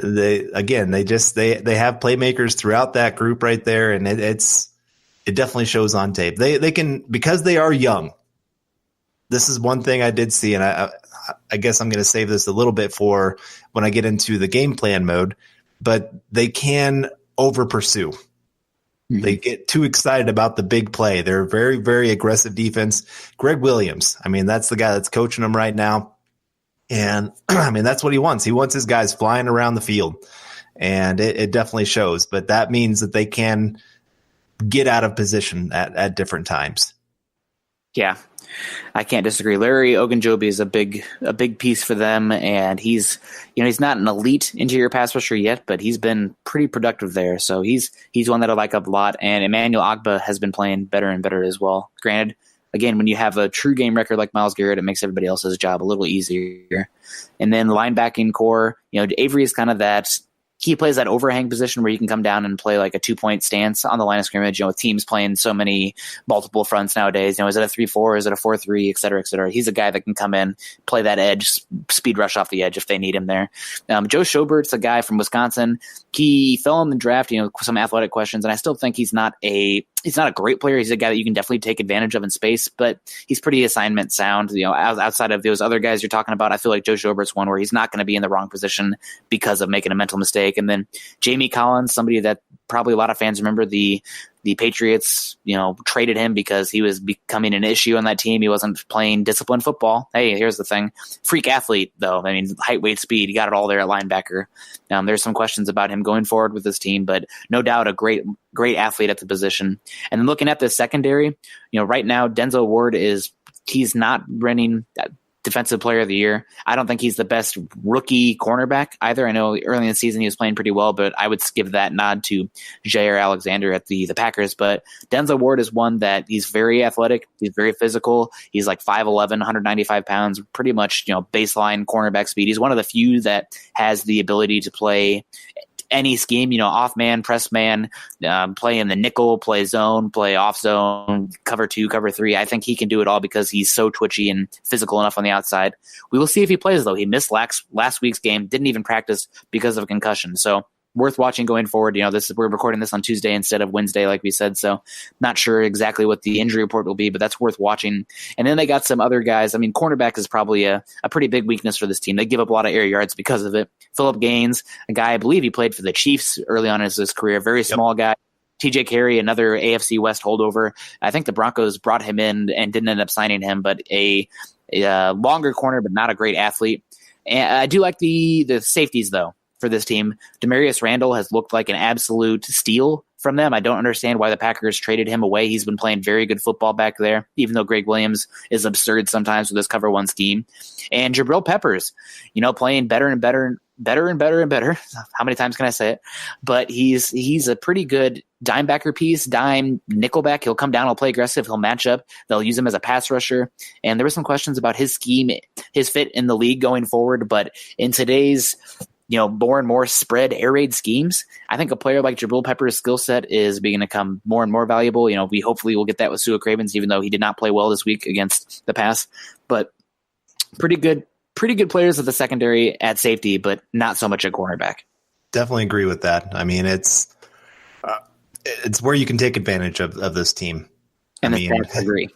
They have playmakers throughout that group right there, and it definitely shows on tape. They can, because they are young. This is one thing I did see, and I guess I'm going to save this a little bit for when I get into the game plan mode, but they can over pursue. Mm-hmm. They get too excited about the big play. They're a very, very aggressive defense. Greg Williams, I mean, that's the guy that's coaching them right now. And I mean, that's what he wants. He wants his guys flying around the field, and it definitely shows, but that means that they can get out of position at different times. Yeah. I can't disagree. Larry Ogunjobi is a big piece for them, and he's not an elite interior pass rusher yet, but he's been pretty productive there. So he's one that I like a lot. And Emmanuel Ogbah has been playing better and better as well. Granted, again, when you have a true game record like Myles Garrett, it makes everybody else's job a little easier. And then the linebacking core, Avery is kind of that. He plays that overhang position where you can come down and play like a 2-point stance on the line of scrimmage, with teams playing so many multiple fronts nowadays. Is it a 3-4? Is it a 4-3, et cetera, et cetera? He's a guy that can come in, play that edge, speed rush off the edge if they need him there. Joe Schobert's a guy from Wisconsin. He fell in the draft, some athletic questions, and I still think he's not a He's not a great player. He's a guy that you can definitely take advantage of in space, but he's pretty assignment sound. Outside of those other guys you're talking about, I feel like Joe Schobert's one where he's not going to be in the wrong position because of making a mental mistake. And then Jamie Collins, somebody that probably a lot of fans remember, the Patriots, traded him because he was becoming an issue on that team. He wasn't playing disciplined football. Hey, here's the thing. Freak athlete, though. I mean, height, weight, speed. He got it all there at linebacker. There's some questions about him going forward with this team, but no doubt a great athlete at the position. And then looking at the secondary, right now, Denzel Ward he's not running Defensive Player of the Year. I don't think he's the best rookie cornerback either. I know early in the season he was playing pretty well, but I would give that nod to Jair Alexander at the Packers. But Denzel Ward is one that he's very athletic. He's very physical. He's like 5'11", 195 pounds, pretty much, baseline cornerback speed. He's one of the few that has the ability to play any scheme, off man, press man, play in the nickel, play zone, play off zone, cover 2, cover 3. I think he can do it all because he's so twitchy and physical enough on the outside. We will see if he plays, though. He missed last week's game, didn't even practice because of a concussion. So worth watching going forward. We're recording this on Tuesday instead of Wednesday, like we said. So not sure exactly what the injury report will be, but that's worth watching. And then they got some other guys. I mean, cornerback is probably a pretty big weakness for this team. They give up a lot of air yards because of it. Phillip Gaines, a guy, I believe he played for the Chiefs early on in his career, very small guy. TJ Carey, another AFC West holdover. I think the Broncos brought him in and didn't end up signing him, but a longer corner, but not a great athlete. And I do like the safeties, though, for this team. Demarius Randall has looked like an absolute steal from them. I don't understand why the Packers traded him away. He's been playing very good football back there, even though Greg Williams is absurd sometimes with his cover one scheme. And Jabril Peppers, playing better and better. How many times can I say it? But he's a pretty good dimebacker piece, dime nickelback. He'll come down, he'll play aggressive, he'll match up. They'll use him as a pass rusher. And there were some questions about his scheme, his fit in the league going forward. But in today's more and more spread air raid schemes, I think a player like Jabril Peppers' skill set is beginning to come more and more valuable. We hopefully will get that with Sua Cravens, even though he did not play well this week against the pass. But pretty good players at the secondary at safety, but not so much at cornerback. Definitely agree with that. I mean, it's where you can take advantage of this team. And I agree.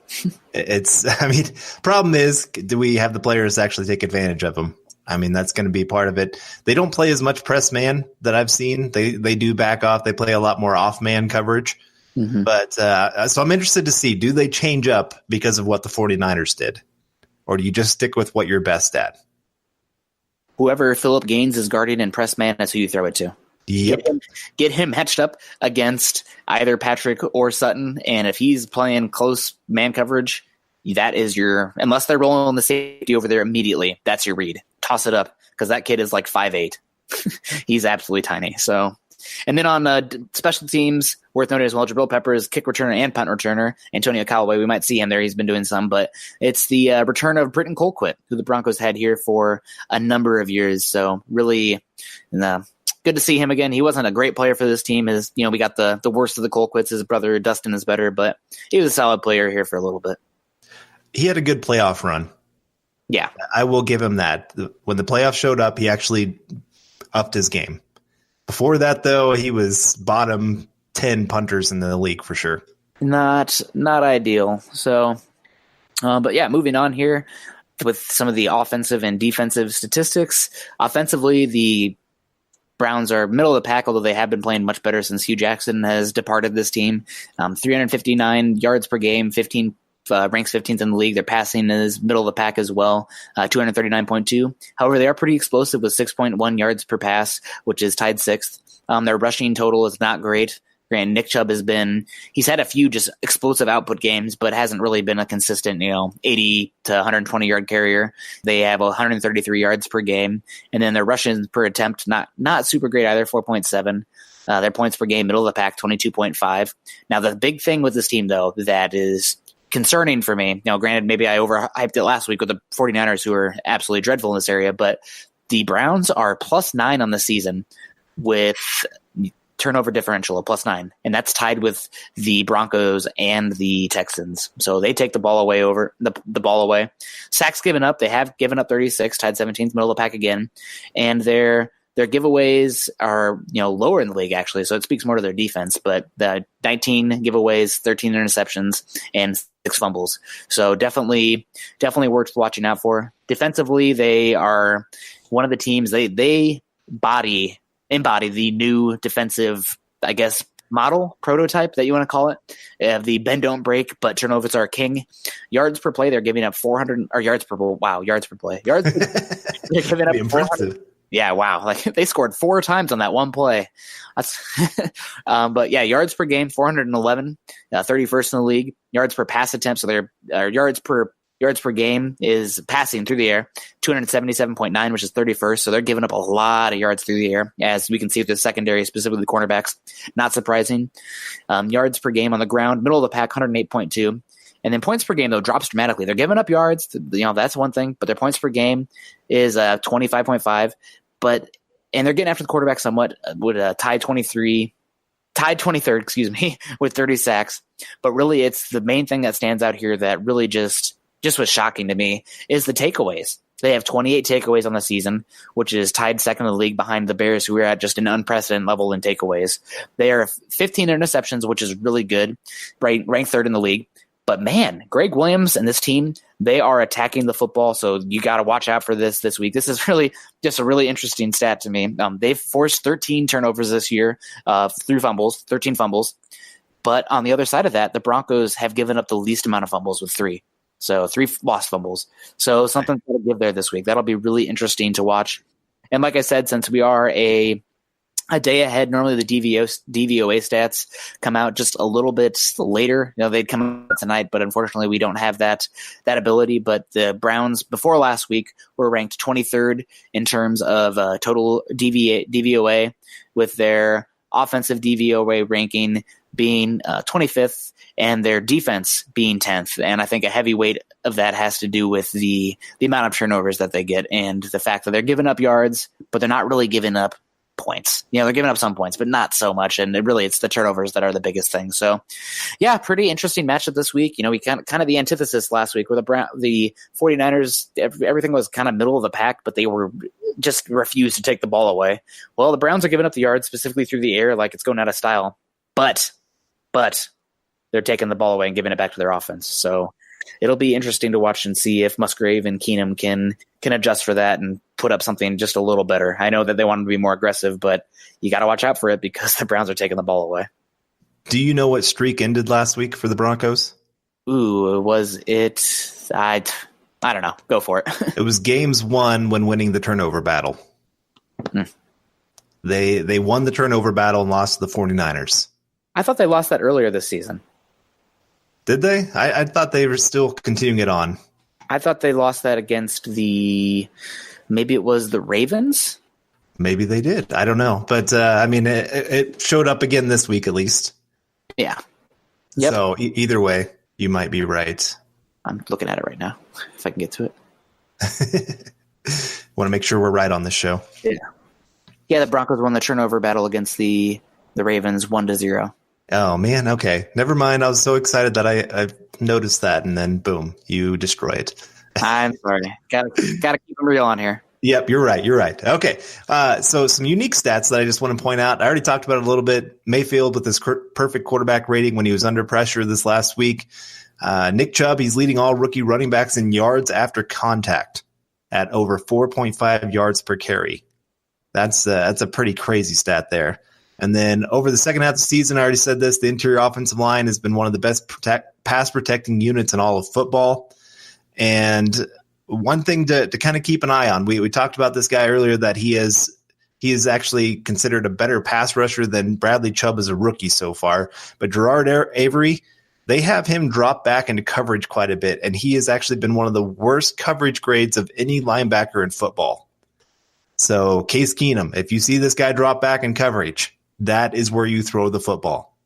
Problem is, do we have the players to actually take advantage of them? I mean, that's going to be part of it. They don't play as much press man that I've seen. They do back off. They play a lot more off man coverage. Mm-hmm. But so I'm interested to see, do they change up because of what the 49ers did? Or do you just stick with what you're best at? Whoever Phillip Gaines is guarding in press man, that's who you throw it to. Yep. Get him matched up against either Patrick or Sutton. And if he's playing close man coverage, that is unless they're rolling the safety over there immediately, that's your read. Toss it up, because that kid is like 5'8". He's absolutely tiny. So, and then on special teams, worth noting as well, Jabril Peppers, kick returner and punt returner. Antonio Callaway, we might see him there. He's been doing some, but it's the return of Britton Colquitt, who the Broncos had here for a number of years. So really good to see him again. He wasn't a great player for this team. We got the worst of the Colquitts. His brother Dustin is better, but he was a solid player here for a little bit. He had a good playoff run. Yeah. I will give him that. When the playoffs showed up, he actually upped his game. Before that, though, he was bottom 10 punters in the league for sure. Not ideal. So, but yeah, moving on here with some of the offensive and defensive statistics. Offensively, the Browns are middle of the pack, although they have been playing much better since Hugh Jackson has departed this team. 359 yards per game, ranks 15th in the league. Their passing is middle of the pack as well, 239.2. However, they are pretty explosive with 6.1 yards per pass, which is tied 6th. Their rushing total is not great. Granted, Nick Chubb he's had a few just explosive output games, but hasn't really been a consistent, 80 to 120 yard carrier. They have 133 yards per game, and then their rushing per attempt, not super great either, 4.7. Their points per game, middle of the pack, 22.5. Now, the big thing with this team, though, that is concerning for me. Granted, maybe I overhyped it last week with the 49ers, who are absolutely dreadful in this area, but the Browns are +9 on the season with turnover differential of +9, and that's tied with the Broncos and the Texans. So they take the ball away the ball away. Sacks given up, they have given up 36, tied 17th, middle of the pack again, and their Their giveaways are, lower in the league actually, so it speaks more to their defense. But the 19 giveaways, 13 interceptions, and 6 fumbles. So definitely worth watching out for. Defensively, they are one of the teams. They embody the new defensive, I guess, model, prototype that you want to call it. The bend don't break, but turnovers are king. Yards per play, they're giving up 400 or yards per play. They're giving up impressive. Yeah, wow. Like they scored 4 times on that one play. That's but yeah, yards per game, 411, 31st in the league. Yards per pass attempt, so their yards per game is passing through the air, 277.9, which is 31st. So they're giving up a lot of yards through the air, as we can see with the secondary, specifically the cornerbacks. Not surprising. Yards per game on the ground, middle of the pack, 108.2. And then points per game, though, drops dramatically. They're giving up yards. That's one thing. But their points per game is 25.5. And they're getting after the quarterback somewhat with tied 23rd, with 30 sacks. But really, it's the main thing that stands out here that really just was shocking to me is the takeaways. They have 28 takeaways on the season, which is tied second in the league behind the Bears, who are at just an unprecedented level in takeaways. They are 15 interceptions, which is really good, ranked third in the league. But man, Greg Williams and this team, they are attacking the football. So you got to watch out for this week. This is really just a really interesting stat to me. They've forced 13 turnovers this year through fumbles, 13 fumbles. But on the other side of that, the Broncos have given up the least amount of fumbles with 3. So 3 lost fumbles. So something to give there this week. That'll be really interesting to watch. And like I said, since we are a day ahead, normally the DVOA stats come out just a little bit later. They'd come out tonight, but unfortunately we don't have that ability. But the Browns before last week were ranked 23rd in terms of total DVOA, with their offensive DVOA ranking being 25th and their defense being 10th. And I think a heavy weight of that has to do with the amount of turnovers that they get and the fact that they're giving up yards, but they're not really giving up points. They're giving up some points, but not so much. And it's the turnovers that are the biggest thing. So yeah, pretty interesting matchup this week. We kind of the antithesis last week where the 49ers, everything was kind of middle of the pack, but they were just refused to take the ball away. Well, the Browns are giving up the yards specifically through the air, like it's going out of style, but they're taking the ball away and giving it back to their offense. So it'll be interesting to watch and see if Musgrave and Keenum can adjust for that and put up something just a little better. I know that they want to be more aggressive, but you got to watch out for it because the Browns are taking the ball away. Do you know what streak ended last week for the Broncos? Ooh, was it? I don't know. Go for it. It was games won when winning the turnover battle. They won the turnover battle and lost to the 49ers. I thought they lost that earlier this season. Did they? I thought they were still continuing it on. I thought they lost that against maybe it was the Ravens? Maybe they did. I don't know. But, it showed up again this week at least. Yeah. Yep. So either way, you might be right. I'm looking at it right now, if I can get to it. Want to make sure we're right on this show. Yeah, the Broncos won the turnover battle against the Ravens 1-0. Oh, man. Okay. Never mind. I was so excited that I noticed that, and then, boom, you destroy it. I'm sorry. Gotta keep them real on here. Yep, you're right. Okay. So some unique stats that I just want to point out. I already talked about it a little bit. Mayfield with his perfect quarterback rating when he was under pressure this last week. Nick Chubb, he's leading all rookie running backs in yards after contact at over 4.5 yards per carry. That's a pretty crazy stat there. And then over the second half of the season, I already said this, the interior offensive line has been one of the best pass protecting units in all of football. And one thing to kind of keep an eye on, we talked about this guy earlier, that he is actually considered a better pass rusher than Bradley Chubb as a rookie so far. But Gerard Avery, they have him drop back into coverage quite a bit, and he has actually been one of the worst coverage grades of any linebacker in football. So Case Keenum, if you see this guy drop back in coverage, that is where you throw the football.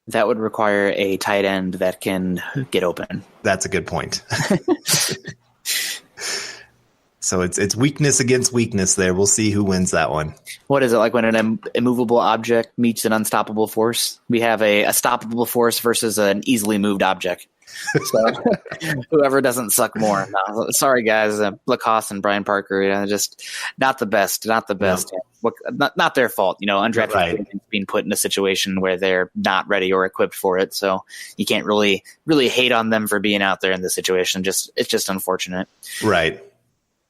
That would require a tight end that can get open. That's a good point. So it's weakness against weakness there. We'll see who wins that one. What is it, like when an immovable object meets an unstoppable force? We have a stoppable force versus an easily moved object. So whoever doesn't suck more. No, sorry, guys. Lacoste and Brian Parker, just not the best. Not the best. No. not their fault. Undrafted Right. being put in a situation where they're not ready or equipped for it. So you can't really hate on them for being out there in this situation. It's just unfortunate. Right.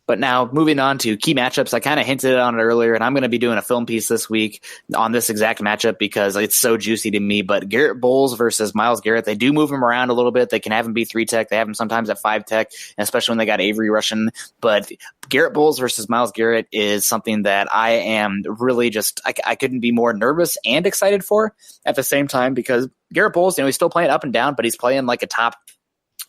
But now moving on to key matchups, I kind of hinted on it earlier, and I'm going to be doing a film piece this week on this exact matchup because it's so juicy to me. But Garrett Bowles versus Myles Garrett, they do move him around a little bit. They can have him be 3 tech. They have him sometimes at 5 tech, especially when they got Avery rushing. But Garrett Bowles versus Myles Garrett is something that I am really I couldn't be more nervous and excited for at the same time because Garrett Bowles, he's still playing up and down, but he's playing like a top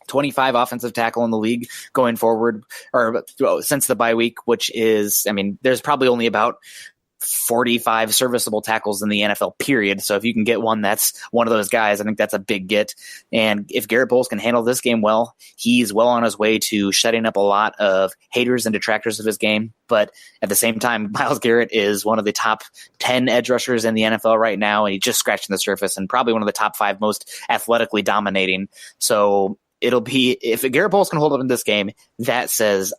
25 offensive tackle in the league going forward, or since the bye week, which is, there's probably only about 45 serviceable tackles in the NFL period. So if you can get one that's one of those guys, I think that's a big get. And if Garrett Bowles can handle this game well, he's well on his way to shutting up a lot of haters and detractors of his game. But at the same time, Myles Garrett is one of the top 10 edge rushers in the NFL right now, and he's just scratching the surface and probably one of the top 5 most athletically dominating. So it'll be, if Garrett Bowles can hold up in this game, that says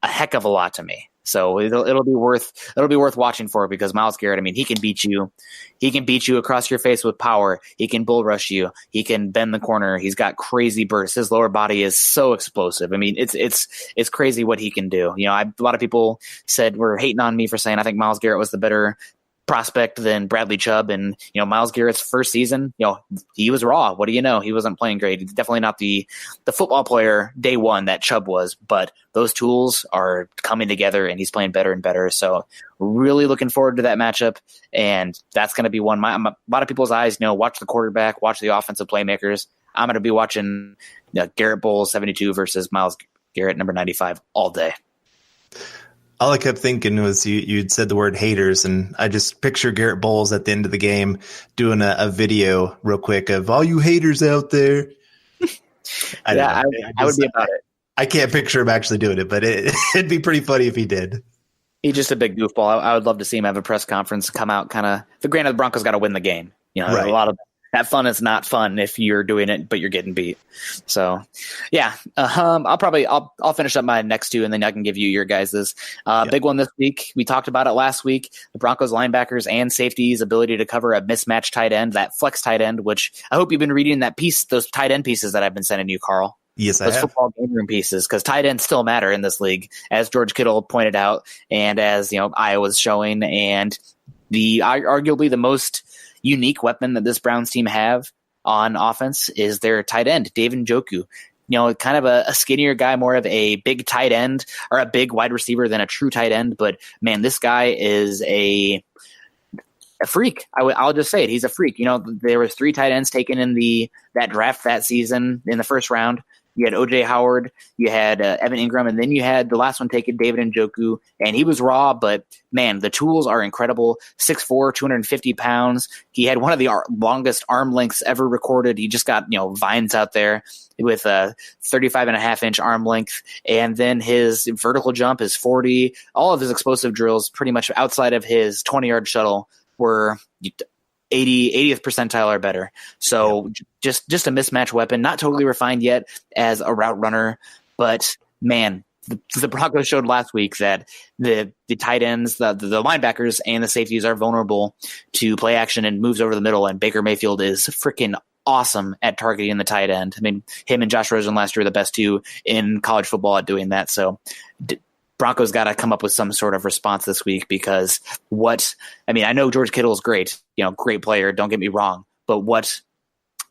a heck of a lot to me. So it'll be worth watching for because Myles Garrett, he can beat you. He can beat you across your face with power. He can bull rush you. He can bend the corner. He's got crazy bursts. His lower body is so explosive. It's crazy what he can do. A lot of people were hating on me for saying I think Myles Garrett was the better prospect than Bradley Chubb, and Myles Garrett's first season, he was raw. What do you know? He wasn't playing great. He's definitely not the football player day one that Chubb was, but those tools are coming together and he's playing better and better. So really looking forward to that matchup, and that's going to be one. A lot of people's eyes, watch the quarterback, watch the offensive playmakers. I'm going to be watching Garrett Bowles 72 versus Myles Garrett number 95 all day. All I kept thinking was you'd said the word haters, and I just picture Garrett Bowles at the end of the game doing a video real quick of all you haters out there. I would be about it. I can't picture him actually doing it, but it'd be pretty funny if he did. He's just a big goofball. I would love to see him have a press conference, come out kind of. Granted, the Broncos got to win the game. Right. A lot of that fun is not fun if you're doing it, but you're getting beat. So, yeah, I'll finish up my next 2, and then I can give you your guys's. Big one this week. We talked about it last week. The Broncos linebackers and safeties' ability to cover a mismatched tight end, that flex tight end, which I hope you've been reading that piece, those tight end pieces that I've been sending you, Carl. Yes, I those have. Football game room pieces, because tight ends still matter in this league, as George Kittle pointed out, and as Iowa's showing, and arguably the most unique weapon that this Browns team have on offense is their tight end, David Njoku. Kind of a skinnier guy, more of a big tight end or a big wide receiver than a true tight end. But man, this guy is a freak. I'll just say it. He's a freak. There was 3 tight ends taken in that draft that season in the first round. You had O.J. Howard, you had Evan Ingram, and then you had the last one taken, David Njoku, and he was raw, but man, the tools are incredible. 6'4", 250 pounds. He had one of the longest arm lengths ever recorded. He just got, vines out there with a 35.5-inch arm length, and then his vertical jump is 40. All of his explosive drills, pretty much outside of his 20-yard shuttle, were 80th percentile or better. So just a mismatch weapon, not totally refined yet as a route runner, but man, the Broncos showed last week that the tight ends, the linebackers and the safeties are vulnerable to play action and moves over the middle, and Baker Mayfield is freaking awesome at targeting the tight end. Him and Josh Rosen last year were the best 2 in college football at doing that. So Broncos got to come up with some sort of response this week, because I know George Kittle is great, great player, don't get me wrong, but what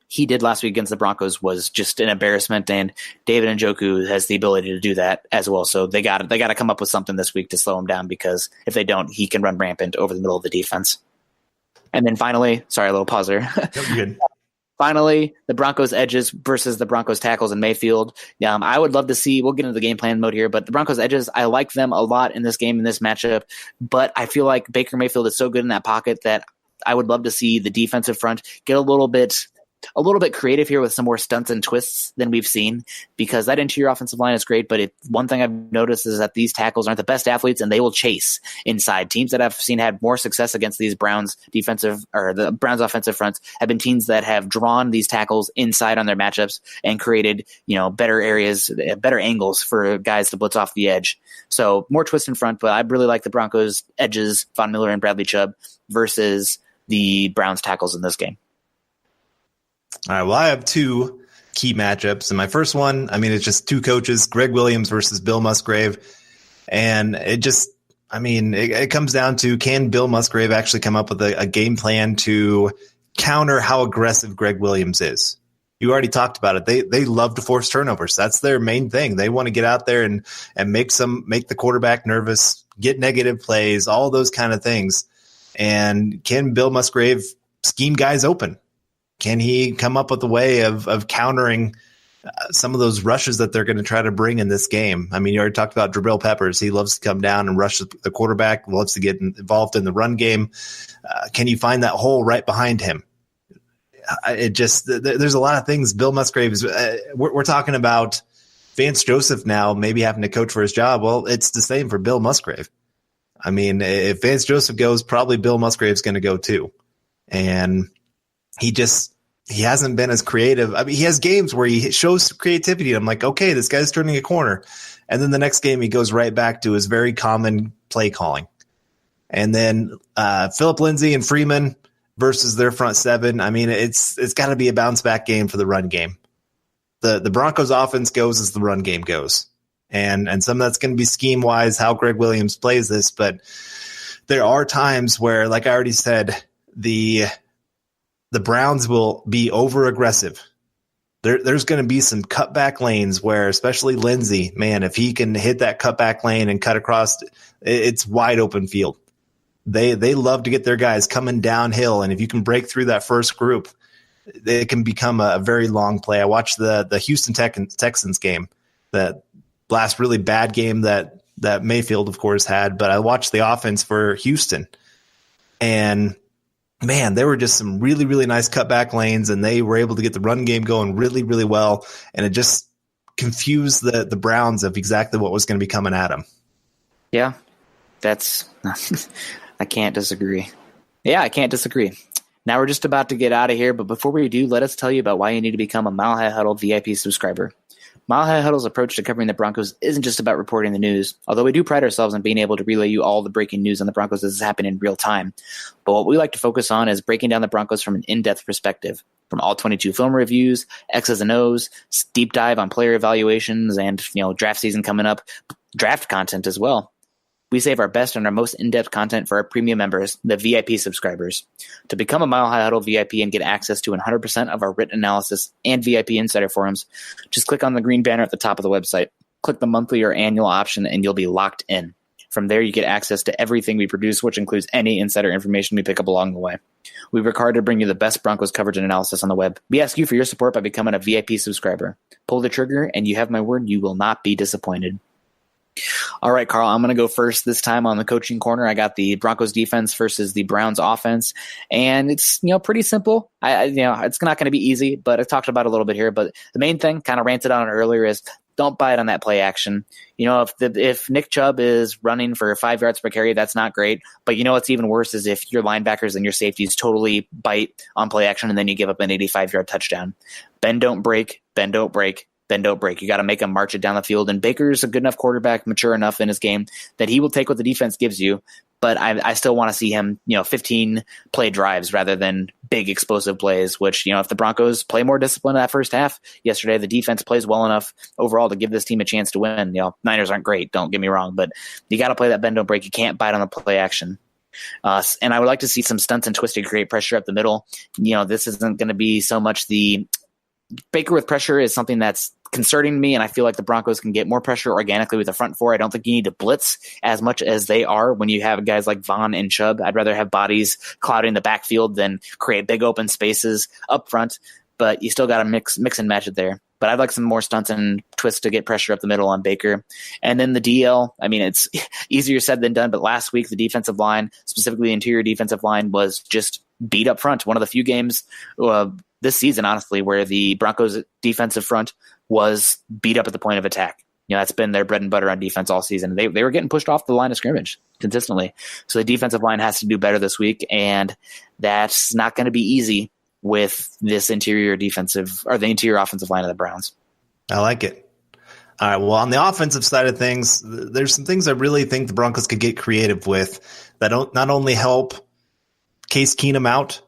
he did last week against the Broncos was just an embarrassment, and David Njoku has the ability to do that as well. So they got to come up with something this week to slow him down, because if they don't, he can run rampant over the middle of the defense. And then finally, sorry, a little pause there. Good. Finally, the Broncos edges versus the Broncos tackles in Mayfield. I would love to see, we'll get into the game plan mode here, but the Broncos edges, I like them a lot in this game, in this matchup, but I feel like Baker Mayfield is so good in that pocket that I would love to see the defensive front get a little bit a little bit creative here with some more stunts and twists than we've seen, because that interior offensive line is great. But one thing I've noticed is that these tackles aren't the best athletes, and they will chase inside. Teams that I've seen had more success against these Browns the Browns offensive fronts have been teams that have drawn these tackles inside on their matchups and created, better areas, better angles for guys to blitz off the edge. So more twists in front, but I really like the Broncos edges, Von Miller and Bradley Chubb, versus the Browns tackles in this game. All right, well, I have two key matchups. And my first one, it's just two coaches, Greg Williams versus Bill Musgrave. And it comes down to, can Bill Musgrave actually come up with a game plan to counter how aggressive Greg Williams is? You already talked about it. They love to force turnovers. That's their main thing. They want to get out there and make the quarterback nervous, get negative plays, all those kind of things. And can Bill Musgrave scheme guys open? Can he come up with a way of countering some of those rushes that they're going to try to bring in this game? You already talked about Jabril Peppers. He loves to come down and rush the quarterback, loves to get involved in the run game. Can you find that hole right behind him? There's a lot of things. Bill Musgrave is, we're talking about Vance Joseph now maybe having to coach for his job. Well, it's the same for Bill Musgrave. If Vance Joseph goes, probably Bill Musgrave's going to go too. And he hasn't been as creative. He has games where he shows creativity. I'm like, okay, this guy's turning a corner. And then the next game, he goes right back to his very common play calling. And then Phillip Lindsay and Freeman versus their front seven. It's got to be a bounce back game for the run game. The Broncos offense goes as the run game goes. And some of that's going to be scheme wise, how Greg Williams plays this. But there are times where, like I already said, the Browns will be over aggressive. There's going to be some cutback lanes where, especially Lindsey, man, if he can hit that cutback lane and cut across, it's wide open field. They love to get their guys coming downhill, and if you can break through that first group, it can become a very long play. I watched the Houston Texans game, that last really bad game that Mayfield, of course, had, but I watched the offense for Houston, and man, there were just some really, really nice cutback lanes, and they were able to get the run game going really, really well, and it just confused the Browns of exactly what was going to be coming at them. Yeah, that's I can't disagree. Yeah, I can't disagree. Now we're just about to get out of here, but before we do, let us tell you about why you need to become a Mile High Huddle VIP subscriber. Mile High Huddle's approach to covering the Broncos isn't just about reporting the news, although we do pride ourselves on being able to relay you all the breaking news on the Broncos as it's happening in real time. But what we like to focus on is breaking down the Broncos from an in-depth perspective, from all 22 film reviews, X's and O's, deep dive on player evaluations, and draft season coming up, draft content as well. We save our best and our most in-depth content for our premium members, the VIP subscribers. To become a Mile High Huddle VIP and get access to 100% of our written analysis and VIP insider forums, just click on the green banner at the top of the website. Click the monthly or annual option and you'll be locked in. From there, you get access to everything we produce, which includes any insider information we pick up along the way. We work hard to bring you the best Broncos coverage and analysis on the web. We ask you for your support by becoming a VIP subscriber. Pull the trigger, and you have my word, you will not be disappointed. All right, Carl, I'm going to go first this time on the coaching corner. I got the Broncos defense versus the Browns offense, and it's pretty simple. It's not going to be easy, but I talked about it a little bit here. But the main thing, kind of ranted on it earlier, is don't bite on that play action. If Nick Chubb is running for 5 yards per carry, that's not great. But what's even worse is if your linebackers and your safeties totally bite on play action and then you give up an 85-yard touchdown. Bend, don't break, bend, don't break. Then don't break. You got to make him march it down the field. And Baker's a good enough quarterback, mature enough in his game that he will take what the defense gives you. But I still want to see him, 15 play drives rather than big explosive plays, which, if the Broncos play more discipline in that first half yesterday, the defense plays well enough overall to give this team a chance to win. Niners aren't great, don't get me wrong, but you got to play that bend, don't break. You can't bite on the play action. And I would like to see some stunts and twists to create pressure up the middle. This isn't going to be so much the Baker with pressure is something that's concerning me, and I feel like the Broncos can get more pressure organically with the front four. I don't think you need to blitz as much as they are when you have guys like Vaughn and Chubb. I'd rather have bodies clouding the backfield than create big open spaces up front, but you still got to mix and match it there. But I'd like some more stunts and twists to get pressure up the middle on Baker. And then the DL, it's easier said than done, but last week the defensive line, specifically the interior defensive line, was just beat up front. One of the few games this season, honestly, where the Broncos defensive front was beat up at the point of attack. That's been their bread and butter on defense all season. They were getting pushed off the line of scrimmage consistently. So the defensive line has to do better this week, and that's not going to be easy with this interior offensive line of the Browns. I like it. All right, well, on the offensive side of things, there's some things I really think the Broncos could get creative with that don't not only help Case Keenum out,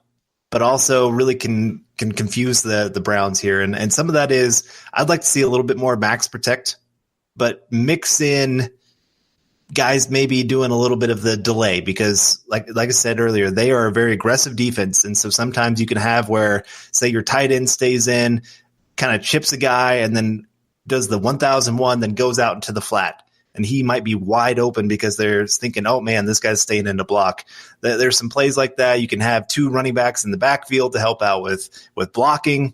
but also really can confuse the Browns here. And some of that is I'd like to see a little bit more max protect, but mix in guys maybe doing a little bit of the delay because, like I said earlier, they are a very aggressive defense. And so sometimes you can have where, say, your tight end stays in, kind of chips a guy, and then does the 1001, then goes out into the flat. And he might be wide open because they're thinking, oh, man, this guy's staying in the block. There's some plays like that. You can have two running backs in the backfield to help out with blocking.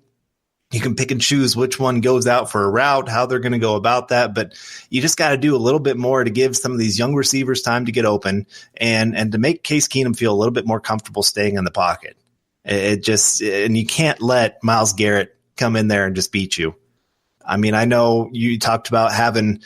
You can pick and choose which one goes out for a route, how they're going to go about that. But you just got to do a little bit more to give some of these young receivers time to get open and to make Case Keenum feel a little bit more comfortable staying in the pocket. And you can't let Myles Garrett come in there and just beat you. I mean, I know you talked about having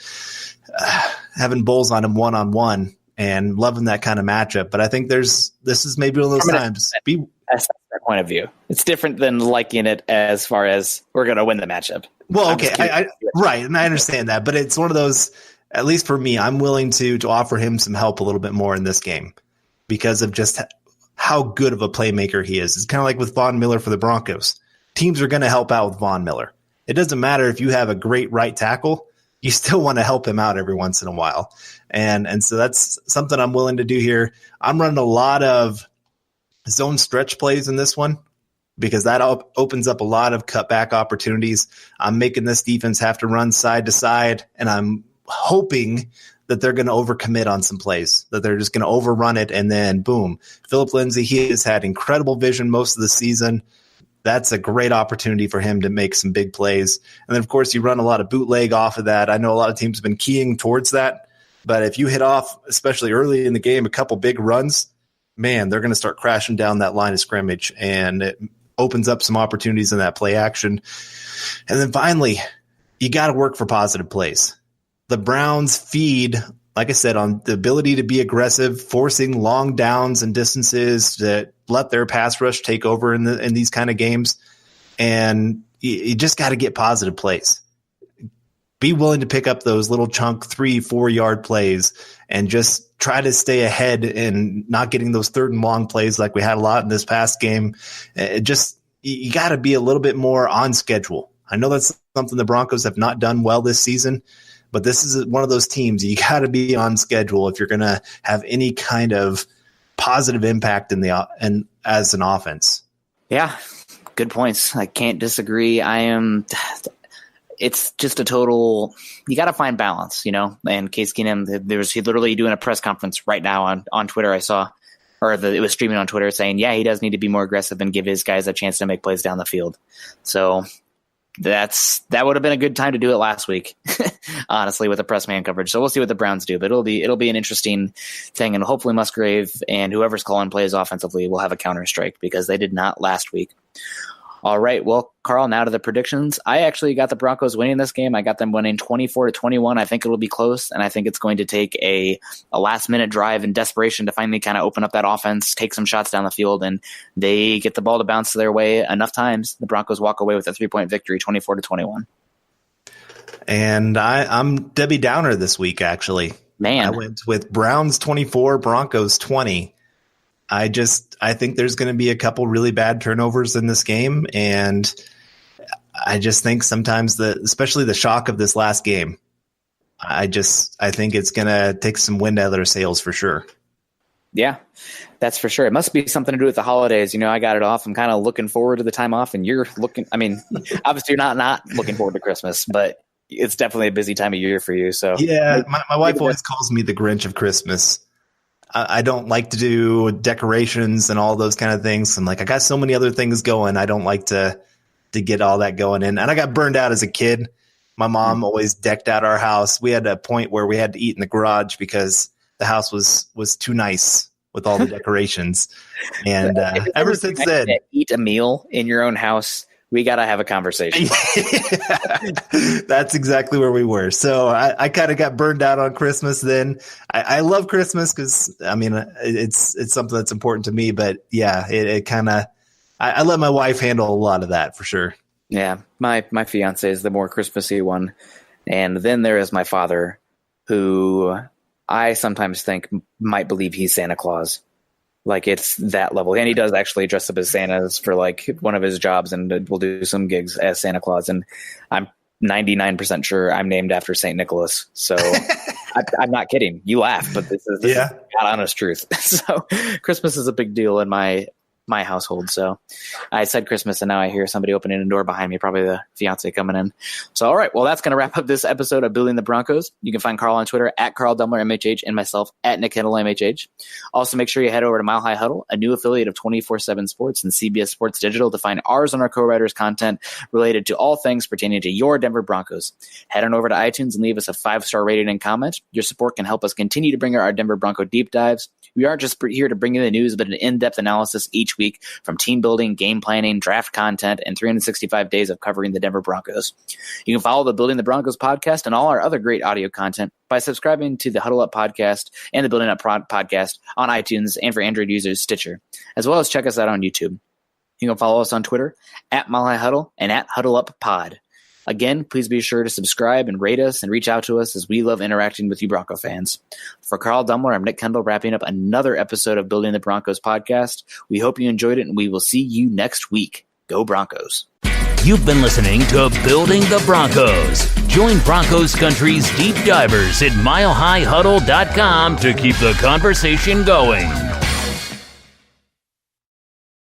Bulls on him one-on-one and loving that kind of matchup, but I think this is maybe one of those times. That's that point of view. It's different than liking it as far as we're going to win the matchup. Well, okay, right, and I understand that, but it's one of those, at least for me, I'm willing to offer him some help a little bit more in this game because of just how good of a playmaker he is. It's kind of like with Von Miller for the Broncos. Teams are going to help out with Von Miller. It doesn't matter if you have a great right tackle. You still want to help him out every once in a while. And so that's something I'm willing to do here. I'm running a lot of zone stretch plays in this one because that opens up a lot of cutback opportunities. I'm making this defense have to run side to side, and I'm hoping that they're going to overcommit on some plays, that they're just going to overrun it, and then boom. Phillip Lindsay, he has had incredible vision most of the season. That's a great opportunity for him to make some big plays. And then, of course, you run a lot of bootleg off of that. I know a lot of teams have been keying towards that. But if you hit off, especially early in the game, a couple big runs, man, they're going to start crashing down that line of scrimmage. And it opens up some opportunities in that play action. And then finally, you got to work for positive plays. The Browns feed, like I said, on the ability to be aggressive, forcing long downs and distances that let their pass rush take over in these kind of games. And you just got to get positive plays. Be willing to pick up those little chunk 3-4 yard plays and just try to stay ahead and not getting those third and long plays like we had a lot in this past game. You got to be a little bit more on schedule. I know that's something the Broncos have not done well this season, but this is one of those teams you got to be on schedule if you're going to have any kind of positive impact as an offense. Yeah, good points. I can't disagree. It's just a total. You got to find balance, And Case Keenum, he literally doing a press conference right now on Twitter. I saw, it was streaming on Twitter saying, yeah, he does need to be more aggressive and give his guys a chance to make plays down the field. So that would have been a good time to do it last week, honestly, with the press man coverage. So we'll see what the Browns do, but it'll be an interesting thing, and hopefully Musgrave and whoever's calling plays offensively will have a counter strike because they did not last week. All right, well, Carl, now to the predictions. I actually got the Broncos winning this game. I got them winning 24-21. I think it will be close, and I think it's going to take a last-minute drive and desperation to finally kind of open up that offense, take some shots down the field, and they get the ball to bounce their way enough times. The Broncos walk away with a 3-point victory, 24-21. And I'm Debbie Downer this week, actually. Man. I went with Browns 24, Broncos 20. I think there's going to be a couple really bad turnovers in this game, and I just think sometimes especially the shock of this last game, I think it's going to take some wind out of their sails for sure. Yeah, that's for sure. It must be something to do with the holidays. I got it off. I'm kind of looking forward to the time off, and you're looking. I mean, obviously you're not looking forward to Christmas, but it's definitely a busy time of year for you. So yeah, my wife always calls me the Grinch of Christmas. I don't like to do decorations and all those kind of things. I'm like, I got so many other things going. I don't like to get all that going in. And I got burned out as a kid. My mom always decked out our house. We had a point where we had to eat in the garage because the house was too nice with all the decorations. And ever since then, eat a meal in your own house, we got to have a conversation. That's exactly where we were. So I kind of got burned out on Christmas then. I love Christmas because, I mean, it's something that's important to me. But yeah, it kind of, I let my wife handle a lot of that for sure. Yeah, my fiance is the more Christmassy one. And then there is my father, who I sometimes think might believe he's Santa Claus. Like, it's that level. And he does actually dress up as Santa's for like one of his jobs, and will do some gigs as Santa Claus. And I'm 99% sure I'm named after St. Nicholas. So I'm not kidding. You laugh, but this is the honest truth. So Christmas is a big deal in my household. So I said Christmas, and now I hear somebody opening a door behind me, probably the fiance coming in. So, all right. Well, that's going to wrap up this episode of Building the Broncos. You can find Carl on Twitter at Carl Dumler MHH, and myself at Nick Kendell MHH. Also, make sure you head over to Mile High Huddle, a new affiliate of 24/7 Sports and CBS Sports Digital, to find ours and our co-writers content related to all things pertaining to your Denver Broncos. Head on over to iTunes and leave us a 5-star rating and comment. Your support can help us continue to bring our Denver Bronco deep dives. We aren't just here to bring you the news, but an in-depth analysis each week from team building, game planning, draft content, and 365 days of covering the Denver Broncos. You can follow the Building the Broncos podcast and all our other great audio content by subscribing to the Huddle Up podcast and the Building Up podcast on iTunes, and for Android users, Stitcher, as well as check us out on YouTube. You can follow us on Twitter at Mile High Huddle and at Huddle Up Pod. Again, please be sure to subscribe and rate us and reach out to us, as we love interacting with you Bronco fans. For Carl Dumler, I'm Nick Kendell, wrapping up another episode of Building the Broncos podcast. We hope you enjoyed it, and we will see you next week. Go Broncos. You've been listening to Building the Broncos. Join Broncos Country's deep divers at milehighhuddle.com to keep the conversation going.